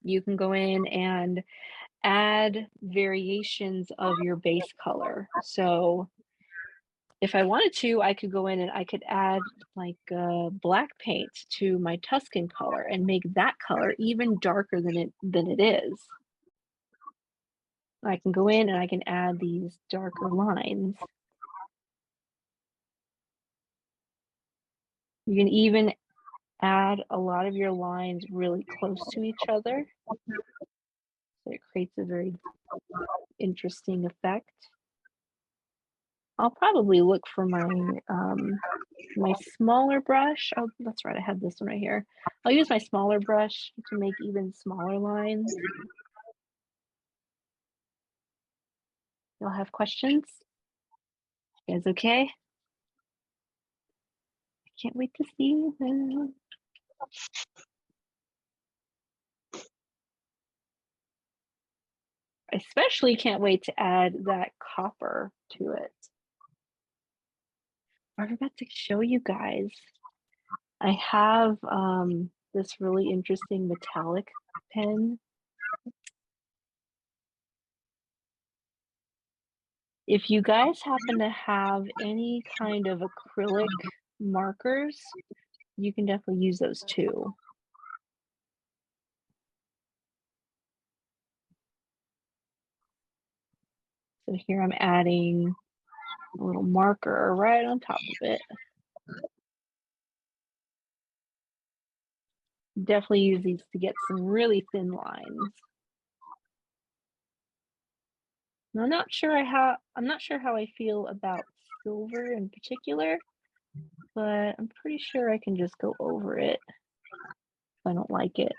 You can go in and add variations of your base color. So if I wanted to, I could go in and I could add like black paint to my Tuscan color and make that color even darker than it is. I can go in and I can add these darker lines. You can even add a lot of your lines really close to each other. So it creates a very interesting effect. I'll probably look for my my smaller brush. Oh, that's right, I have this one right here. I'll use my smaller brush to make even smaller lines. Y'all have questions? You guys okay? I can't wait to see them. I especially can't wait to add that copper to it. I forgot to show you guys. I have this really interesting metallic pen. If you guys happen to have any kind of acrylic markers, you can definitely use those too. So here I'm adding a little marker right on top of it. Definitely use these to get some really thin lines. And I'm not sure how I feel about silver in particular, but I'm pretty sure I can just go over it if I don't like it.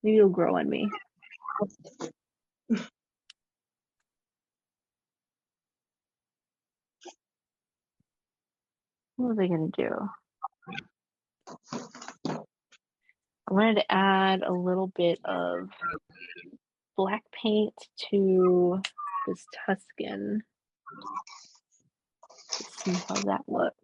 Maybe it'll grow on me. What was I gonna do? I wanted to add a little bit of black paint to this Tuscan. Let's see how that looks.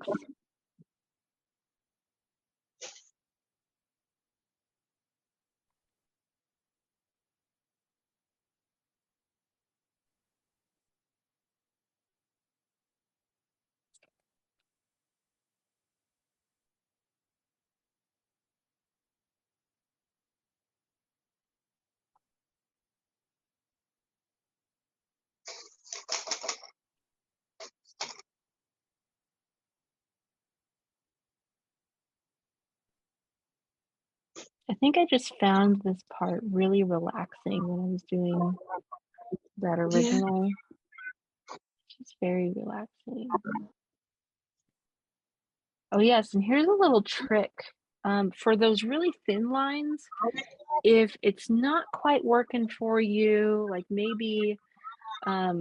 I think I just found this part really relaxing when I was doing that original. It's very relaxing. Oh yes, and here's a little trick. For those really thin lines, if it's not quite working for you, like maybe, I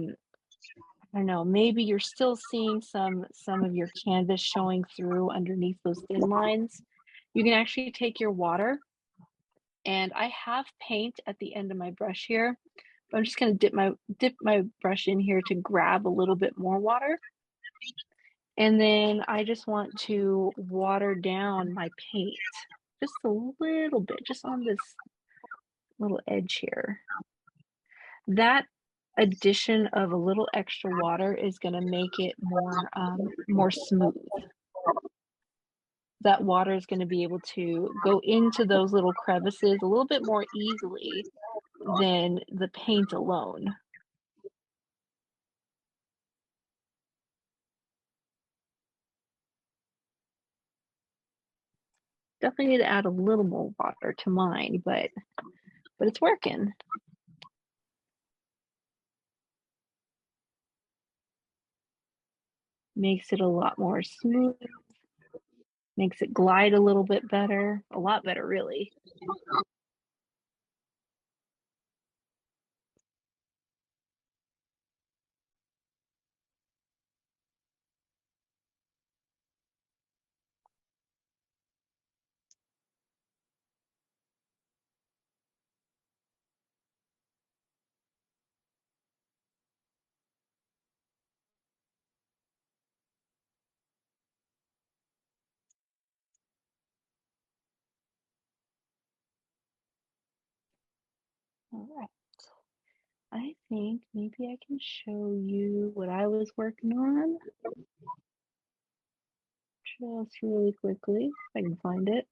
don't know, maybe you're still seeing some of your canvas showing through underneath those thin lines, you can actually take your water, and I have paint at the end of my brush here, but I'm just gonna dip my brush in here to grab a little bit more water. And then I just want to water down my paint just a little bit, just on this little edge here. That addition of a little extra water is going to make it more smooth. That water is going to be able to go into those little crevices a little bit more easily than the paint alone. Definitely need to add a little more water to mine, but it's working. Makes it a lot more smooth. Makes it glide a little bit better, a lot better, really. All right. I think maybe I can show you what I was working on. Just really quickly, if I can find it.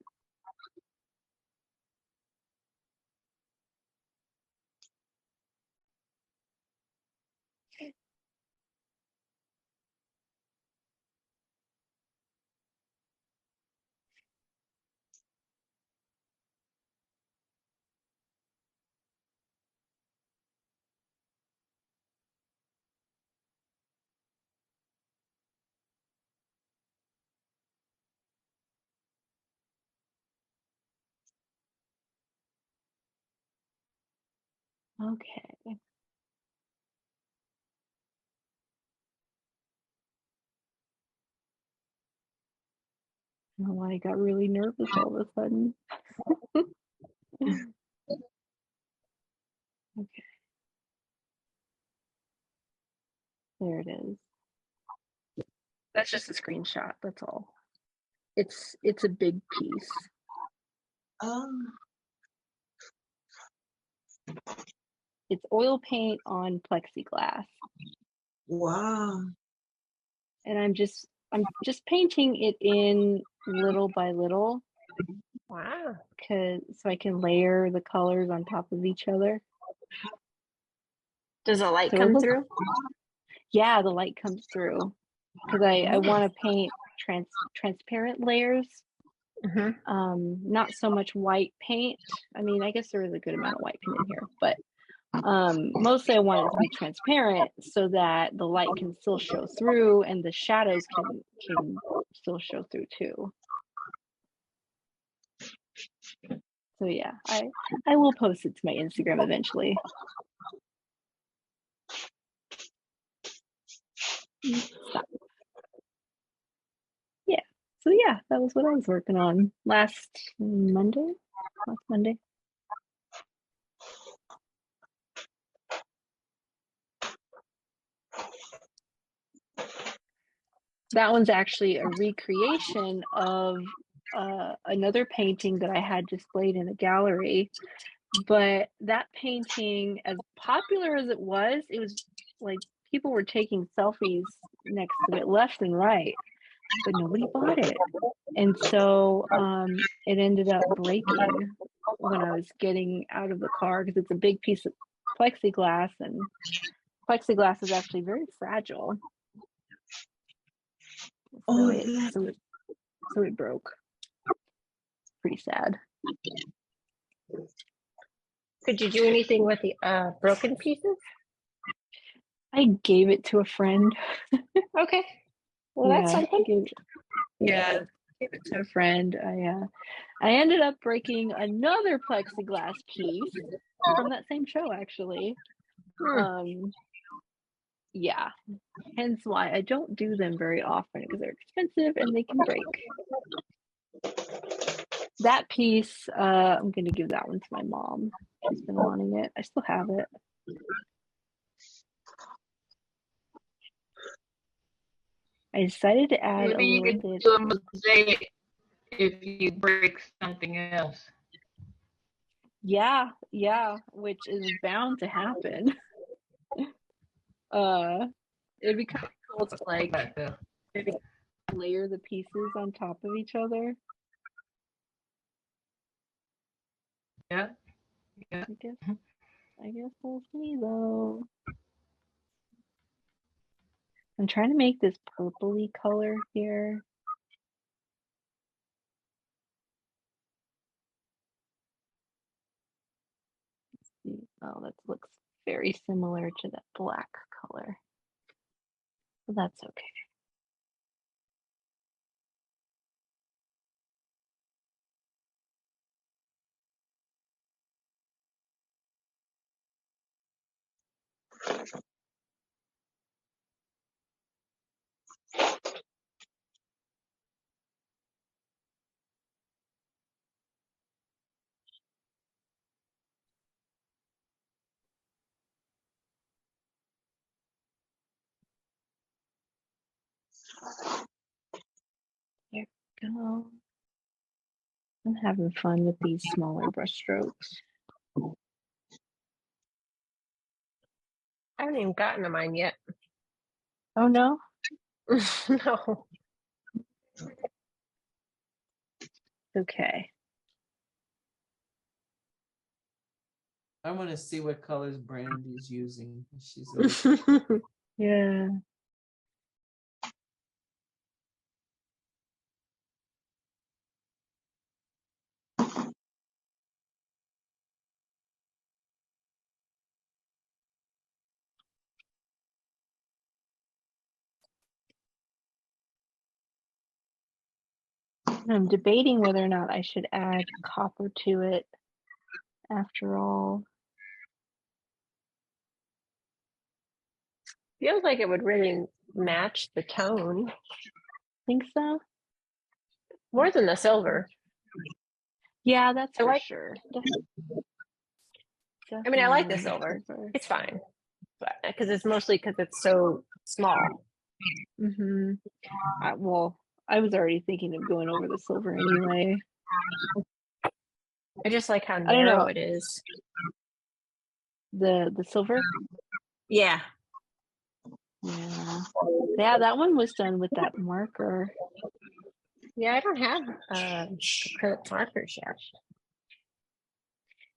Okay. I don't know why I got really nervous all of a sudden. Okay. There it is. That's just a screenshot, that's all. It's a big piece. It's oil paint on plexiglass. Wow. And I'm just painting it in little by little. Wow. So I can layer the colors on top of each other. Does the light So it come looks, through? yeah, the light comes through because I want to paint transparent layers. Not so much white paint. I mean, I guess there is a good amount of white paint in here, but mostly I want it to be transparent so that the light can still show through and the shadows can still show through too. So yeah, I will post it to my Instagram eventually. Stop. Yeah. So yeah, that was what I was working on last Monday. That one's actually a recreation of another painting that I had displayed in a gallery. But that painting, as popular as it was like people were taking selfies next to it left and right, but nobody bought it. And so it ended up breaking when I was getting out of the car because it's a big piece of plexiglass, and plexiglass is actually very fragile. So it broke. Pretty sad. Could you do anything with the broken pieces? I gave it to a friend. Okay. Well, that's something. Gave it to a friend. I ended up breaking another plexiglass piece from that same show, actually. Yeah, hence why I don't do them very often because they're expensive and they can break. That piece, I'm going to give that one to my mom. She's been wanting it. I still have it. I decided to add Maybe you little could bit. do a mosaic if you break something else. Yeah, which is bound to happen. It'd be kind of cool to like maybe layer the pieces on top of each other. Yeah. I guess we'll see though. I'm trying to make this purpley color here. Oh, that looks very similar to that black color. But that's okay. There we go. I'm having fun with these smaller brush strokes. I haven't even gotten to mine yet. Oh no? No. Okay. I want to see what colors Brandy's using. She's Yeah. I'm debating whether or not I should add copper to it after all. Feels like it would really match the tone. Think so? More than the silver. Yeah, that's for like, sure. I mean, I like the silver. It's fine. But because it's mostly because it's so small. Mm-hmm. Well, I was already thinking of going over the silver anyway. I just like how narrow it is. The silver? Yeah. Yeah, that one was done with that marker. Yeah, I don't have acrylic markers yet.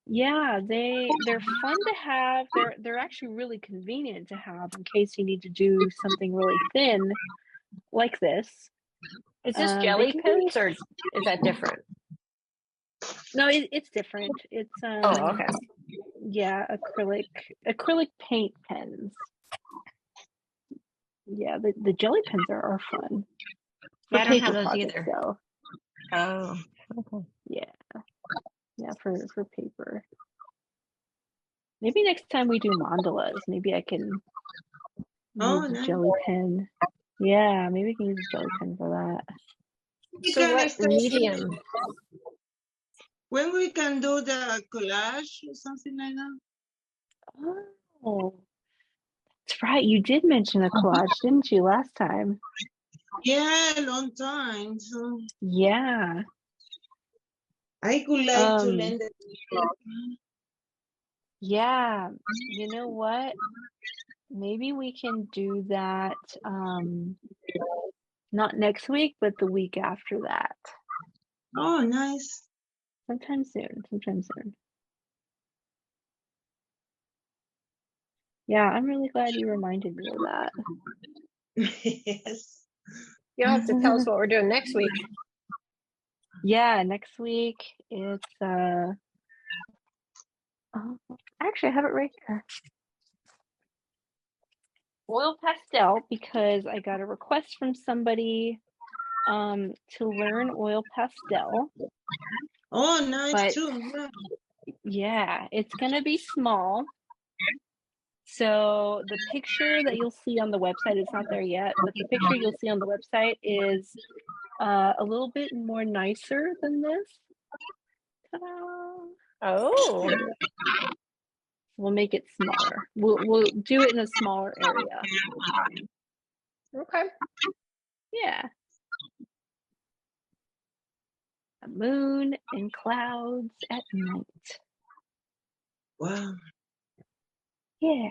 Yeah, they're fun to have. They're actually really convenient to have in case you need to do something really thin like this. Is this They jelly can be pins or is that different? no, it's different. It's Oh, okay. yeah, acrylic paint pens. Yeah, the jelly pens are fun for Yeah, I don't paper have those projects either. though. Oh, okay. Yeah, for paper. Maybe next time we do mandalas, maybe I can Oh, use a nice. jelly pen. Yeah, maybe we can use a jelly pen for that. We So can what start medium? when we can do the collage or something like that. Oh, that's right. You did mention a collage, didn't you, last time? Yeah, a long time. So Yeah. I would like to Um, learn the yeah. You know what? Maybe we can do that not next week, but the week after that. Oh, nice. Sometime soon, sometime soon. Yeah, I'm really glad you reminded me of that. Yes. You'll have to tell us what we're doing next week. Yeah, next week it's oh, actually I have it right here. Oil pastel because I got a request from somebody to learn oil pastel, Oh, nice but too. Yeah. yeah, it's gonna be small. So the picture that you'll see on the website, it's not there yet, but the picture you'll see on the website is a little bit more nicer than this. Ta-da! Oh, We'll make it smaller. We'll do it in a smaller area. okay. Yeah. A moon and clouds at night. Wow. Yeah.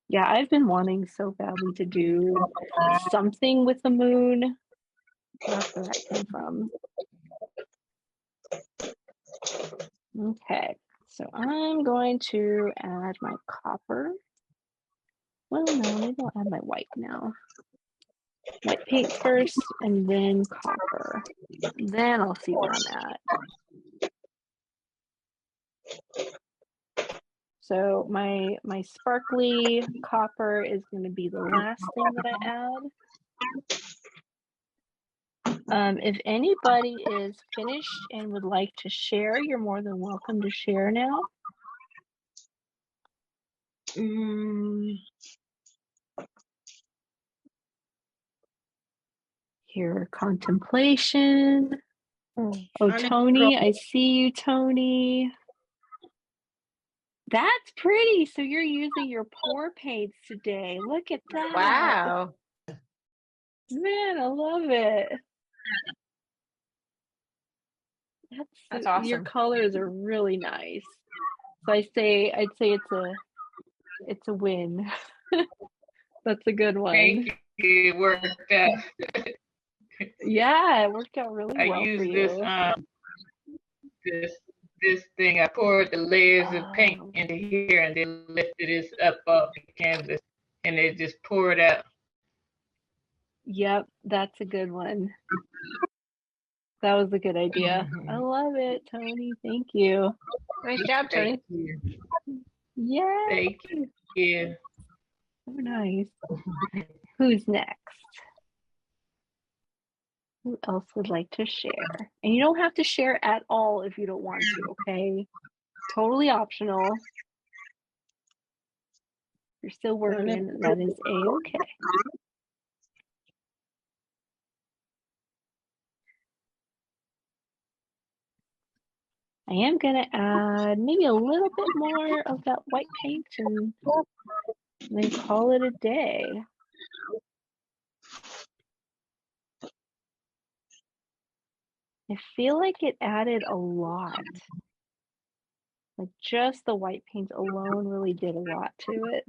Yeah, I've been wanting so badly to do something with the moon. That's where that came from. Okay, so I'm going to add my copper. Well, no, maybe I'll add my white now. White paint first and then copper. Then I'll see where I'm at. So my sparkly copper is going to be the last thing that I add. If anybody is finished and would like to share, you're more than welcome to share now. Here, contemplation. Oh, Tony, I see you, Tony. That's pretty. So you're using your pour paints today. Look at that. Wow. Man, I love it. That's Your awesome. colors are really nice. So I'd say it's a win. That's a good one. Thank you. It worked out. Yeah, it worked out really I well for used you. this thing. I poured the layers of paint Oh, into here and then lifted this up off the canvas and it just poured out. yep, that's a good one. That was a good idea. I love it, Tony. Thank you. Nice job, Tony. Thank you. Yay. Thank you. So nice. Who's next? Who else would like to share? And you don't have to share at all if you don't want to, okay? Totally optional. You're still working, that is a-okay. I am gonna add maybe a little bit more of that white paint and then call it a day. I feel like it added a lot. Like just the white paint alone really did a lot to it.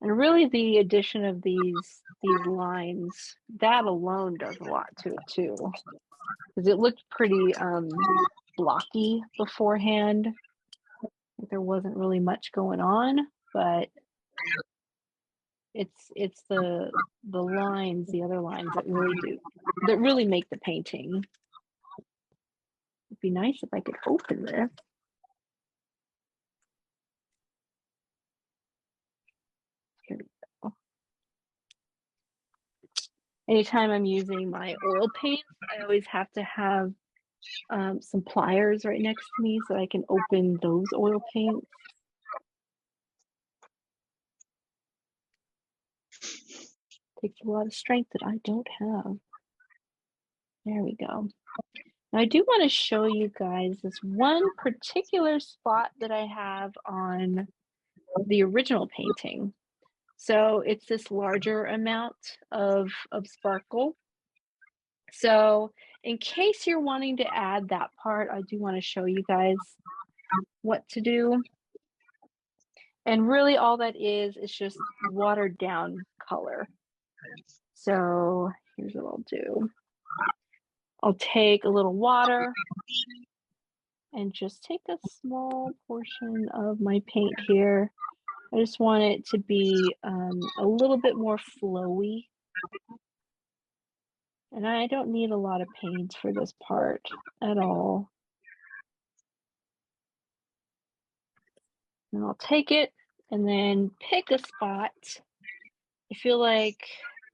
And really the addition of these lines, that alone does a lot to it too. Because it looked pretty blocky beforehand. There wasn't really much going on, but it's the lines, the other lines that really make the painting. It'd be nice if I could open this. Here we go. Anytime I'm using my oil paints, I always have to have some pliers right next to me so I can open those oil paints. Takes a lot of strength that I don't have. There we go. Now I do want to show you guys this one particular spot that I have on the original painting. So it's this larger amount of sparkle. So in case you're wanting to add that part, I do want to show you guys what to do. And really all that is just watered down color. So here's what I'll do. I'll take a little water and just take a small portion of my paint here. I just want it to be a little bit more flowy. And I don't need a lot of paint for this part at all. And I'll take it and then pick a spot. I feel like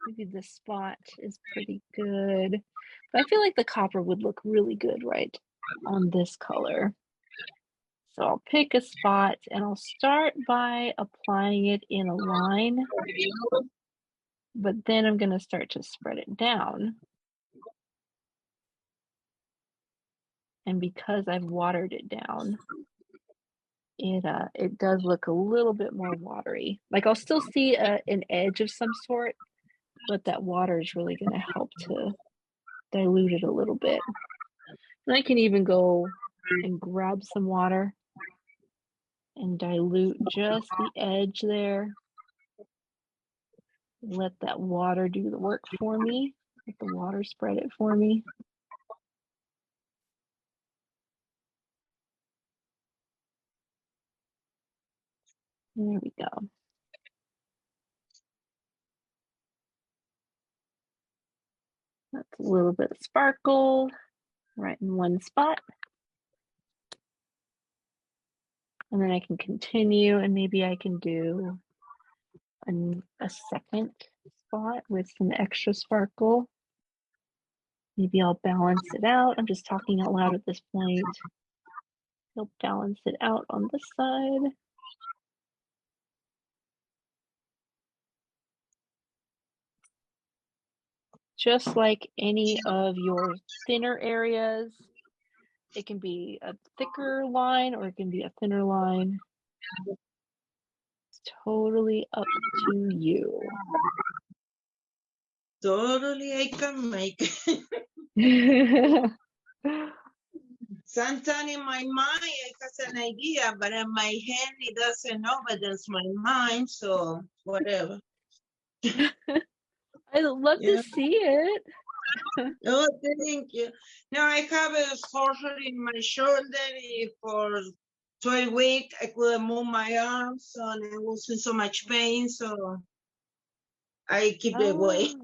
maybe this spot is pretty good. But I feel like the copper would look really good right on this color. So I'll pick a spot and I'll start by applying it in a line. But then I'm going to start to spread it down. And because I've watered it down, it does look a little bit more watery. Like I'll still see an edge of some sort, but that water is really going to help to dilute it a little bit. And I can even go and grab some water and dilute just the edge there. Let that water do the work for me. Let the water spread it for me. There we go. That's a little bit of sparkle right in one spot. And then I can continue and maybe I can do a second spot with some extra sparkle. Maybe I'll balance it out. I'm just talking out loud at this point. I'll balance it out on this side. Just like any of your thinner areas, it can be a thicker line or it can be a thinner line. It's totally up to you. Totally, I can make. Sometimes in my mind, I have an idea, but in my hand, it doesn't know, but that's my mind, so whatever. I'd love to see it. Oh, thank you. Now I have a surgery in my shoulder for 12 weeks. I couldn't move my arms, and I was in so much pain, so I keep it away.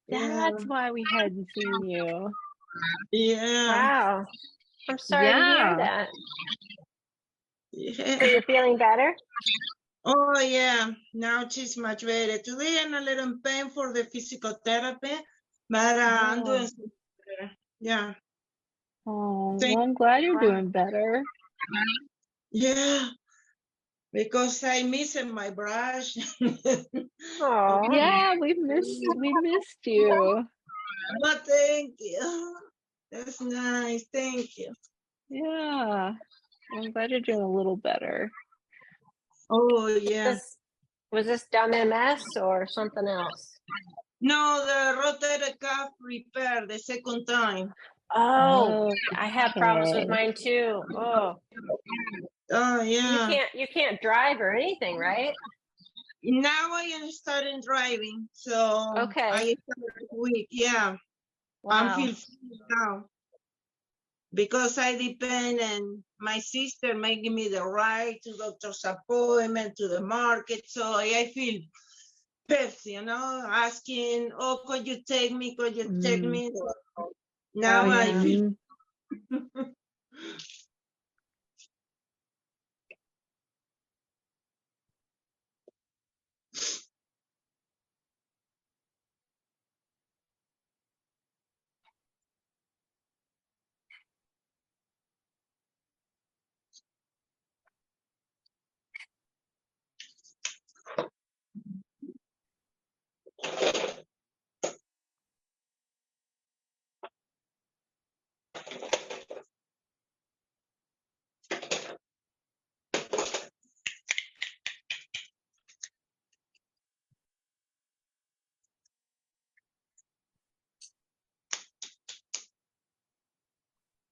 That's why we hadn't seen you. Yeah. Wow. I'm sorry to hear that. Yeah. So you're feeling better? Oh, yeah. Now she's much better. Today I'm a little in pain for the physical therapy, but I'm doing better. Yeah. Oh, well, I'm glad you're doing better. Yeah. Because I miss my brush. Oh, yeah, we missed you. But thank you. That's nice. Thank you. Yeah, I'm glad you're doing a little better. Oh, yeah. Was this dumb MS or something else? No, the rotator cuff repair the second time. Oh, I have problems with Okay. mine too. Oh, Oh, yeah. you can't drive or anything, right? Now I am starting driving, so Okay. I started this week. Yeah, I'm Wow. feel free now because I depend and my sister making me the ride to doctor's appointment to the market. So I feel Pepsi, asking, oh, could you take me? Could you take Mm. me? Oh, Now I yeah. feel. Mm.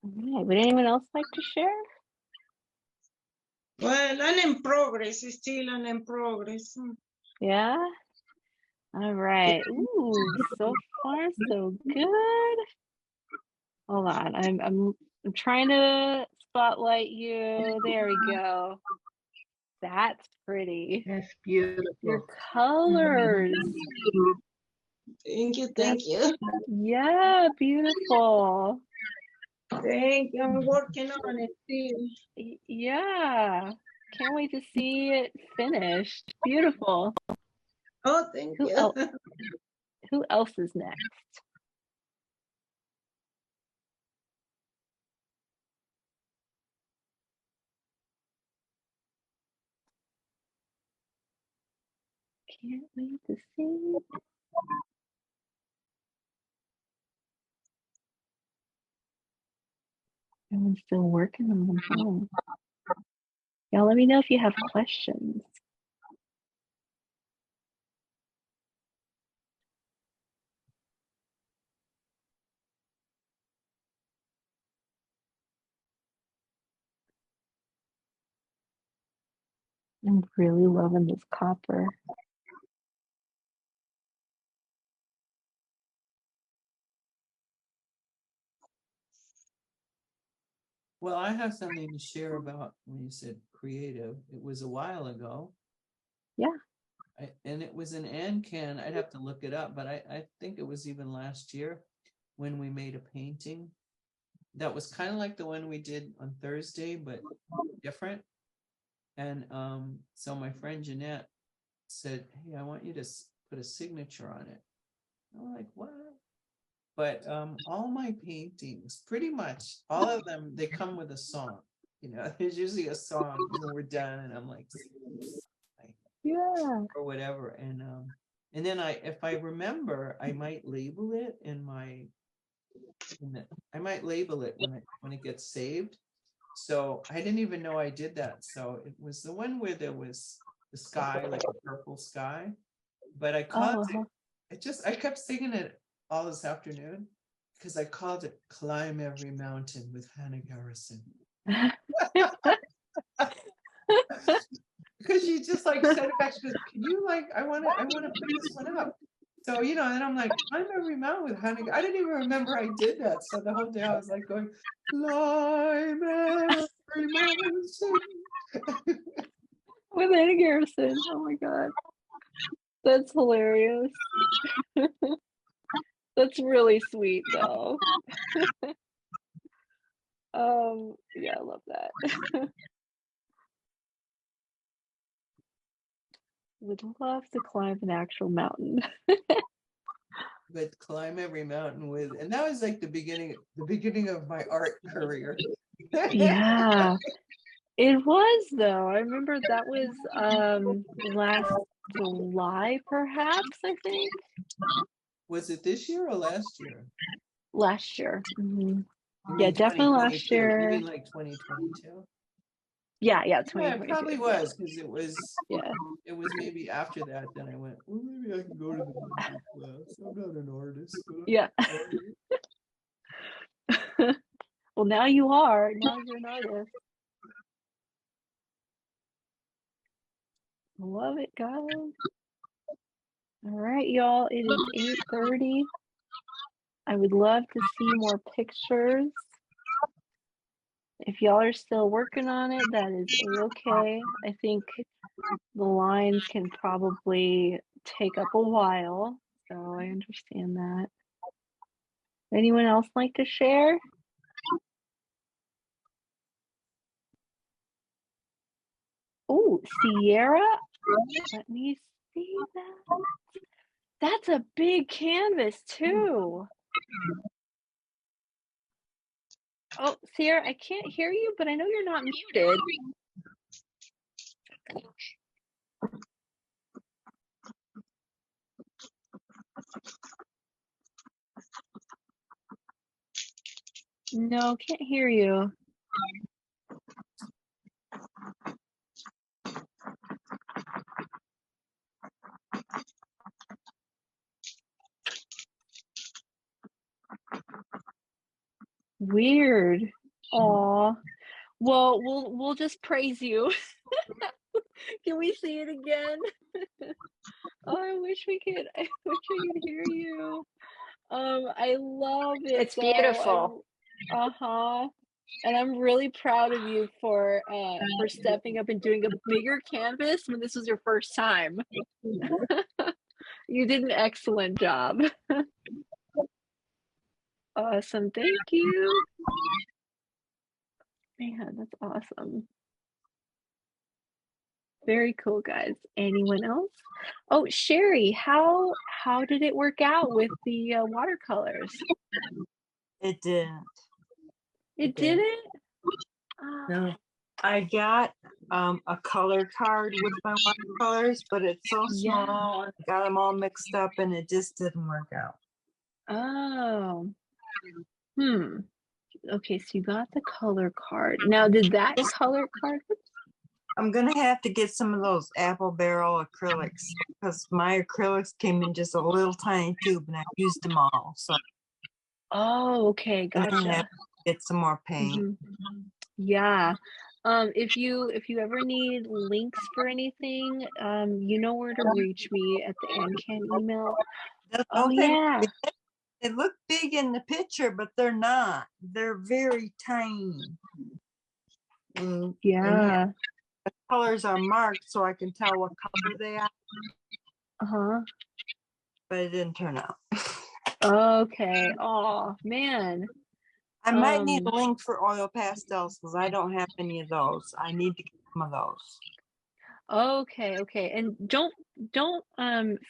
All right. Would anyone else like to share? Well, I'm in progress. Still, I'm in progress. Yeah. All right. Ooh, so far so good. Hold on. I'm trying to spotlight you. There we go. That's pretty. That's Your beautiful. colors. Thank you. That's Thank you. yeah, beautiful. Thank you. I'm working on it still. Yeah. Can't wait to see it finished. Beautiful. Oh, thank Who you. else? Who else is next? Can't wait to see. Everyone's still working on them, huh? Y'all let me know if you have questions. I'm really loving this copper. Well, I have something to share about when you said creative. It was a while ago. Yeah. And it was an can. I'd have to look it up, but I think it was even last year when we made a painting that was kind of like the one we did on Thursday, but different. And so my friend Jeanette said, hey, I want you to put a signature on it. I'm like, what? But all my paintings, pretty much all of them, they come with a song. There's usually a song when we're done, and I'm like, Yeah. or whatever. And then if I remember, I might label it I might label it when it gets saved. So I didn't even know I did that. So it was the one where there was the sky, like a purple sky, but I called Oh, I kept singing it all this afternoon because I called it Climb Every Mountain with Hannah Garrison. Because she just like said it back. She goes, can you I want to put this one up. So, and I'm like, Climb Every Mountain with Hannah. I didn't even remember I did that. So the whole day I was like going, Climb Every Mountain. with Anna Garrison. Oh my God. That's hilarious. That's really sweet though. Yeah, I love that. Would love to climb an actual mountain. But Climb Every Mountain with, and that was like the beginning of my art career. Yeah, it was though. I remember that was last July, perhaps, I think. Was it this year or last year? Last year. You Yeah, mean definitely last 2022? You year. mean like 2022? Yeah, Yeah, it 2022. probably was because it was Yeah. maybe after that. Then I went, well, maybe I can go to the music class. I'm not an artist, but Yeah. Well, now you are. Now you're an artist. Love it, guys. All right, y'all. It is 8:30. I would love to see more pictures. If y'all are still working on it, that is a-okay. I think the lines can probably take up a while, so I understand that. Anyone else like to share? Oh, Sierra, let me see that. That's a big canvas too. Oh, Sierra, I can't hear you, but I know you're not muted. No, can't hear you. Weird. Aw. Well, we'll just praise you. Can we see it again? Oh, I wish we could hear you. I love it It's though. beautiful. Uh-huh. And I'm really proud of you for stepping up and doing a bigger canvas when this was your first time. You did an excellent job. Awesome. Thank you. Man, that's awesome. Very cool, guys. Anyone else? Oh, Sherry, how did it work out with the watercolors? It didn't. It didn't? Ah, No. I got a color card with my watercolors, but it's so Yeah. small. I got them all mixed up and it just didn't work out. Oh. Okay, so you got the color card. Now, did that color card? I'm gonna have to get some of those apple barrel acrylics because my acrylics came in just a little tiny tube and I used them all. So Oh, okay, I'm gonna have gotcha. to get some more paint. Yeah. If you ever need links for anything, you know where to reach me at the ANCAN email. Oh Don't they yeah. They look big in the picture, but they're not. They're very tiny. And Yeah. the colors are marked so I can tell what color they are, Uh-huh. but it didn't turn out. Okay. Oh man. I might need a link for oil pastels because I don't have any of those. I need to get some of those. Okay. And don't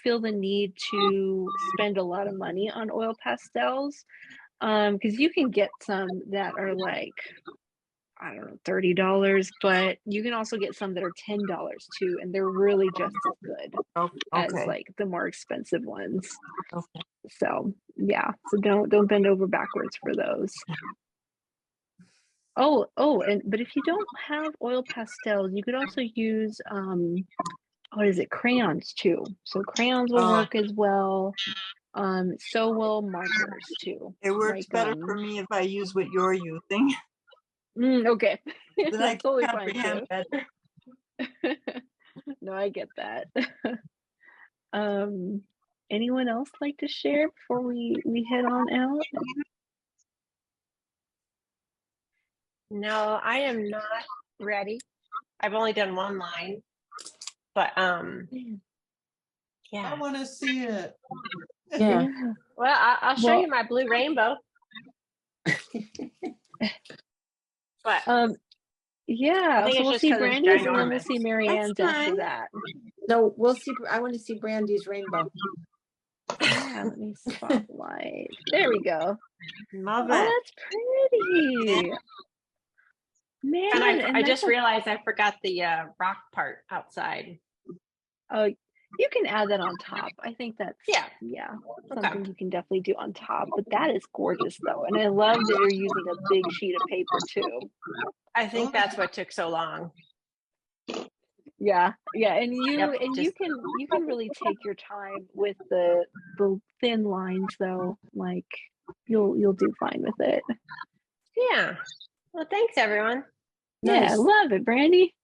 feel the need to spend a lot of money on oil pastels. Because you can get some that are like, I don't know, $30, but you can also get some that are $10 too, and they're really just as good as Okay. like the more expensive ones. Okay. So yeah, so don't bend over backwards for those. Oh, but if you don't have oil pastels, you could also use what is it, crayons too. So crayons will work as well. So will markers too. It works Like, better for me if I use what you're using. Okay. Then I That's can totally fine comprehend too. better. No, I get that. Anyone else like to share before we head on out? No, I am not ready. I've only done one line, but I yeah. want to see it. Yeah. Well, I'll show Well, you my blue rainbow. But yeah. I think So it's we'll just see 'cause it's Brandy's and then we'll ginormous. see Marianne's after that. No, we'll see. I want to see Brandy's rainbow. Yeah, let me spotlight. There we go. Love Oh, it. that's pretty. Man, And I that's just realized I forgot the rock part outside. Oh, you can add that on top. I think that's Yeah. something you can definitely do on top. But that is gorgeous though. And I love that you're using a big sheet of paper too. I think that's what took so long. Yeah. And you Yep, you can really take your time with the thin lines though. Like you'll do fine with it. Yeah. Well, thanks everyone. Yeah, I Nice. love it, Brandy.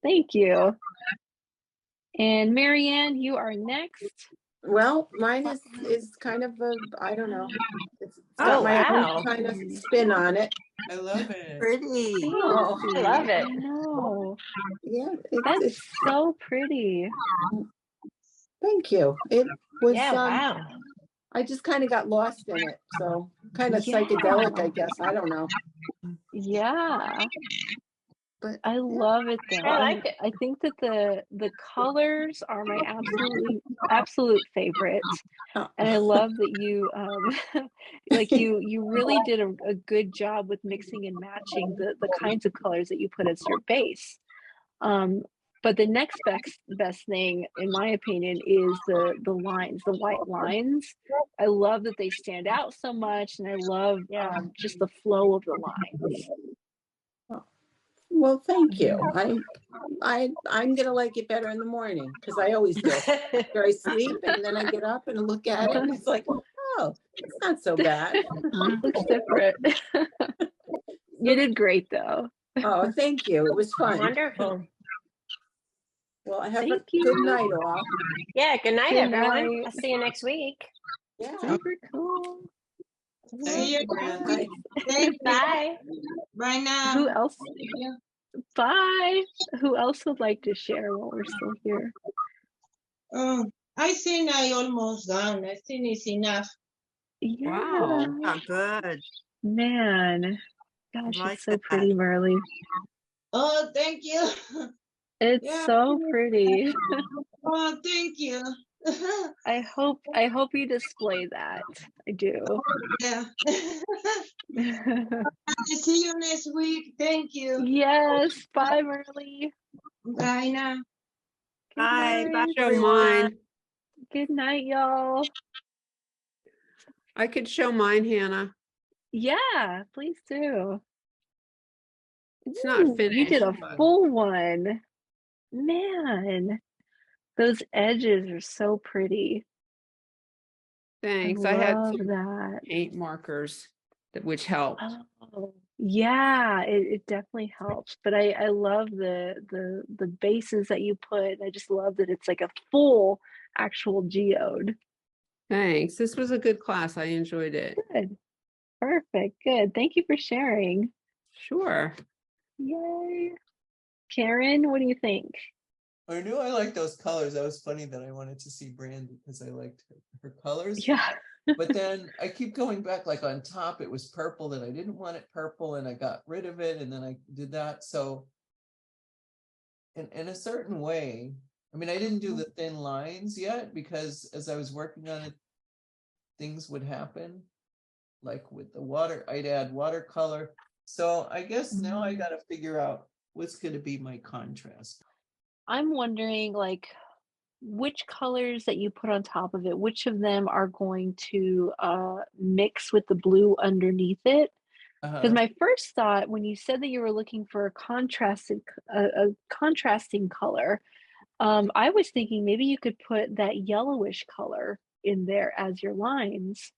Thank you. And Marianne, you are next. Well, mine is kind of a, I don't know. It's Oh, got my wow. own kind of spin on it. I love it. Pretty. Oh, I love I it. know. Yeah, That's it's so pretty. thank you. It was Yeah, wow. I just kind of got lost in it. So kind of Yeah. psychedelic, I guess. I don't know. Yeah. But I love it though. I like it. I think that the colors are my absolute favorite. Oh, And I love that you like you really did a good job with mixing and matching the kinds of colors that you put as your base. But the next best thing, in my opinion, is the lines, the white lines. I love that they stand out so much, and I love Yeah. just the flow of the lines. well, thank you. Yeah. I'm gonna like it better in the morning because I always do. After I sleep and then I get up and look at it and it's like, oh, it's not so bad. Looks different. You did great though. Oh, thank you. It was fun. Wonderful. Well, I have a Thank good you. night all. Yeah, good night, Good everyone. night. I'll see you next week. Yeah. Super cool. See you. Brand. Bye. Thank you. Bye. Bye now. Who else? Bye. Who else would like to share while we're still here? I think I almost done. I think it's enough. Yeah. Oh, good. Man. I Gosh, like it's so that. pretty, Marley. Oh, thank you. It's Yeah. so pretty. Oh, thank you. I hope you display that. I do. Yeah. I'll see you next week. Thank you. Yes. Bye, Marley. Bye now. Good Bye. Bye, night. Show everyone. mine. Good night, y'all. I could show mine, Hannah. Yeah, please do. It's not Ooh, you did a finished. full one. Man, those edges are so pretty. Thanks. I I had love some that. paint markers which helped. Oh, yeah, it definitely helps. But I love the bases that you put. I just love that it's like a full actual geode. Thanks. This was a good class. I enjoyed it. Good. Perfect. Good. Thank you for sharing. Sure. Yay. Karen, what do you think? I knew I liked those colors. That was funny that I wanted to see Brandy because I liked her colors. Yeah. But then I keep going back, like on top, it was purple and I didn't want it purple and I got rid of it and then I did that. So in a certain way, I mean, I didn't do the thin lines yet because as I was working on it, things would happen. Like with the water, I'd add watercolor. So I guess now I got to figure out what's going to be my contrast. I'm wondering, like, which colors that you put on top of it, which of them are going to mix with the blue underneath it? Because my first thought when you said that you were looking for a contrasting color, I was thinking maybe you could put that yellowish color in there as your lines.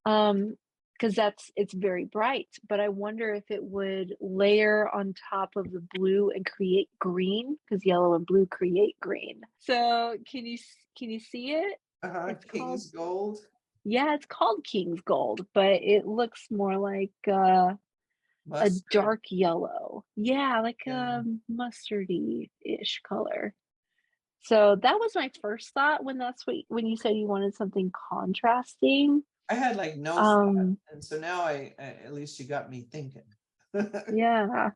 Because it's very bright, but I wonder if it would layer on top of the blue and create green, because yellow and blue create green. So can you see it? It's King's Gold. Yeah, it's called King's Gold, but it looks more like a dark yellow. Yeah, like a mustardy-ish color. So that was my first thought when you said you wanted something contrasting. I had like no thought, and so now I at least you got me thinking. Yeah.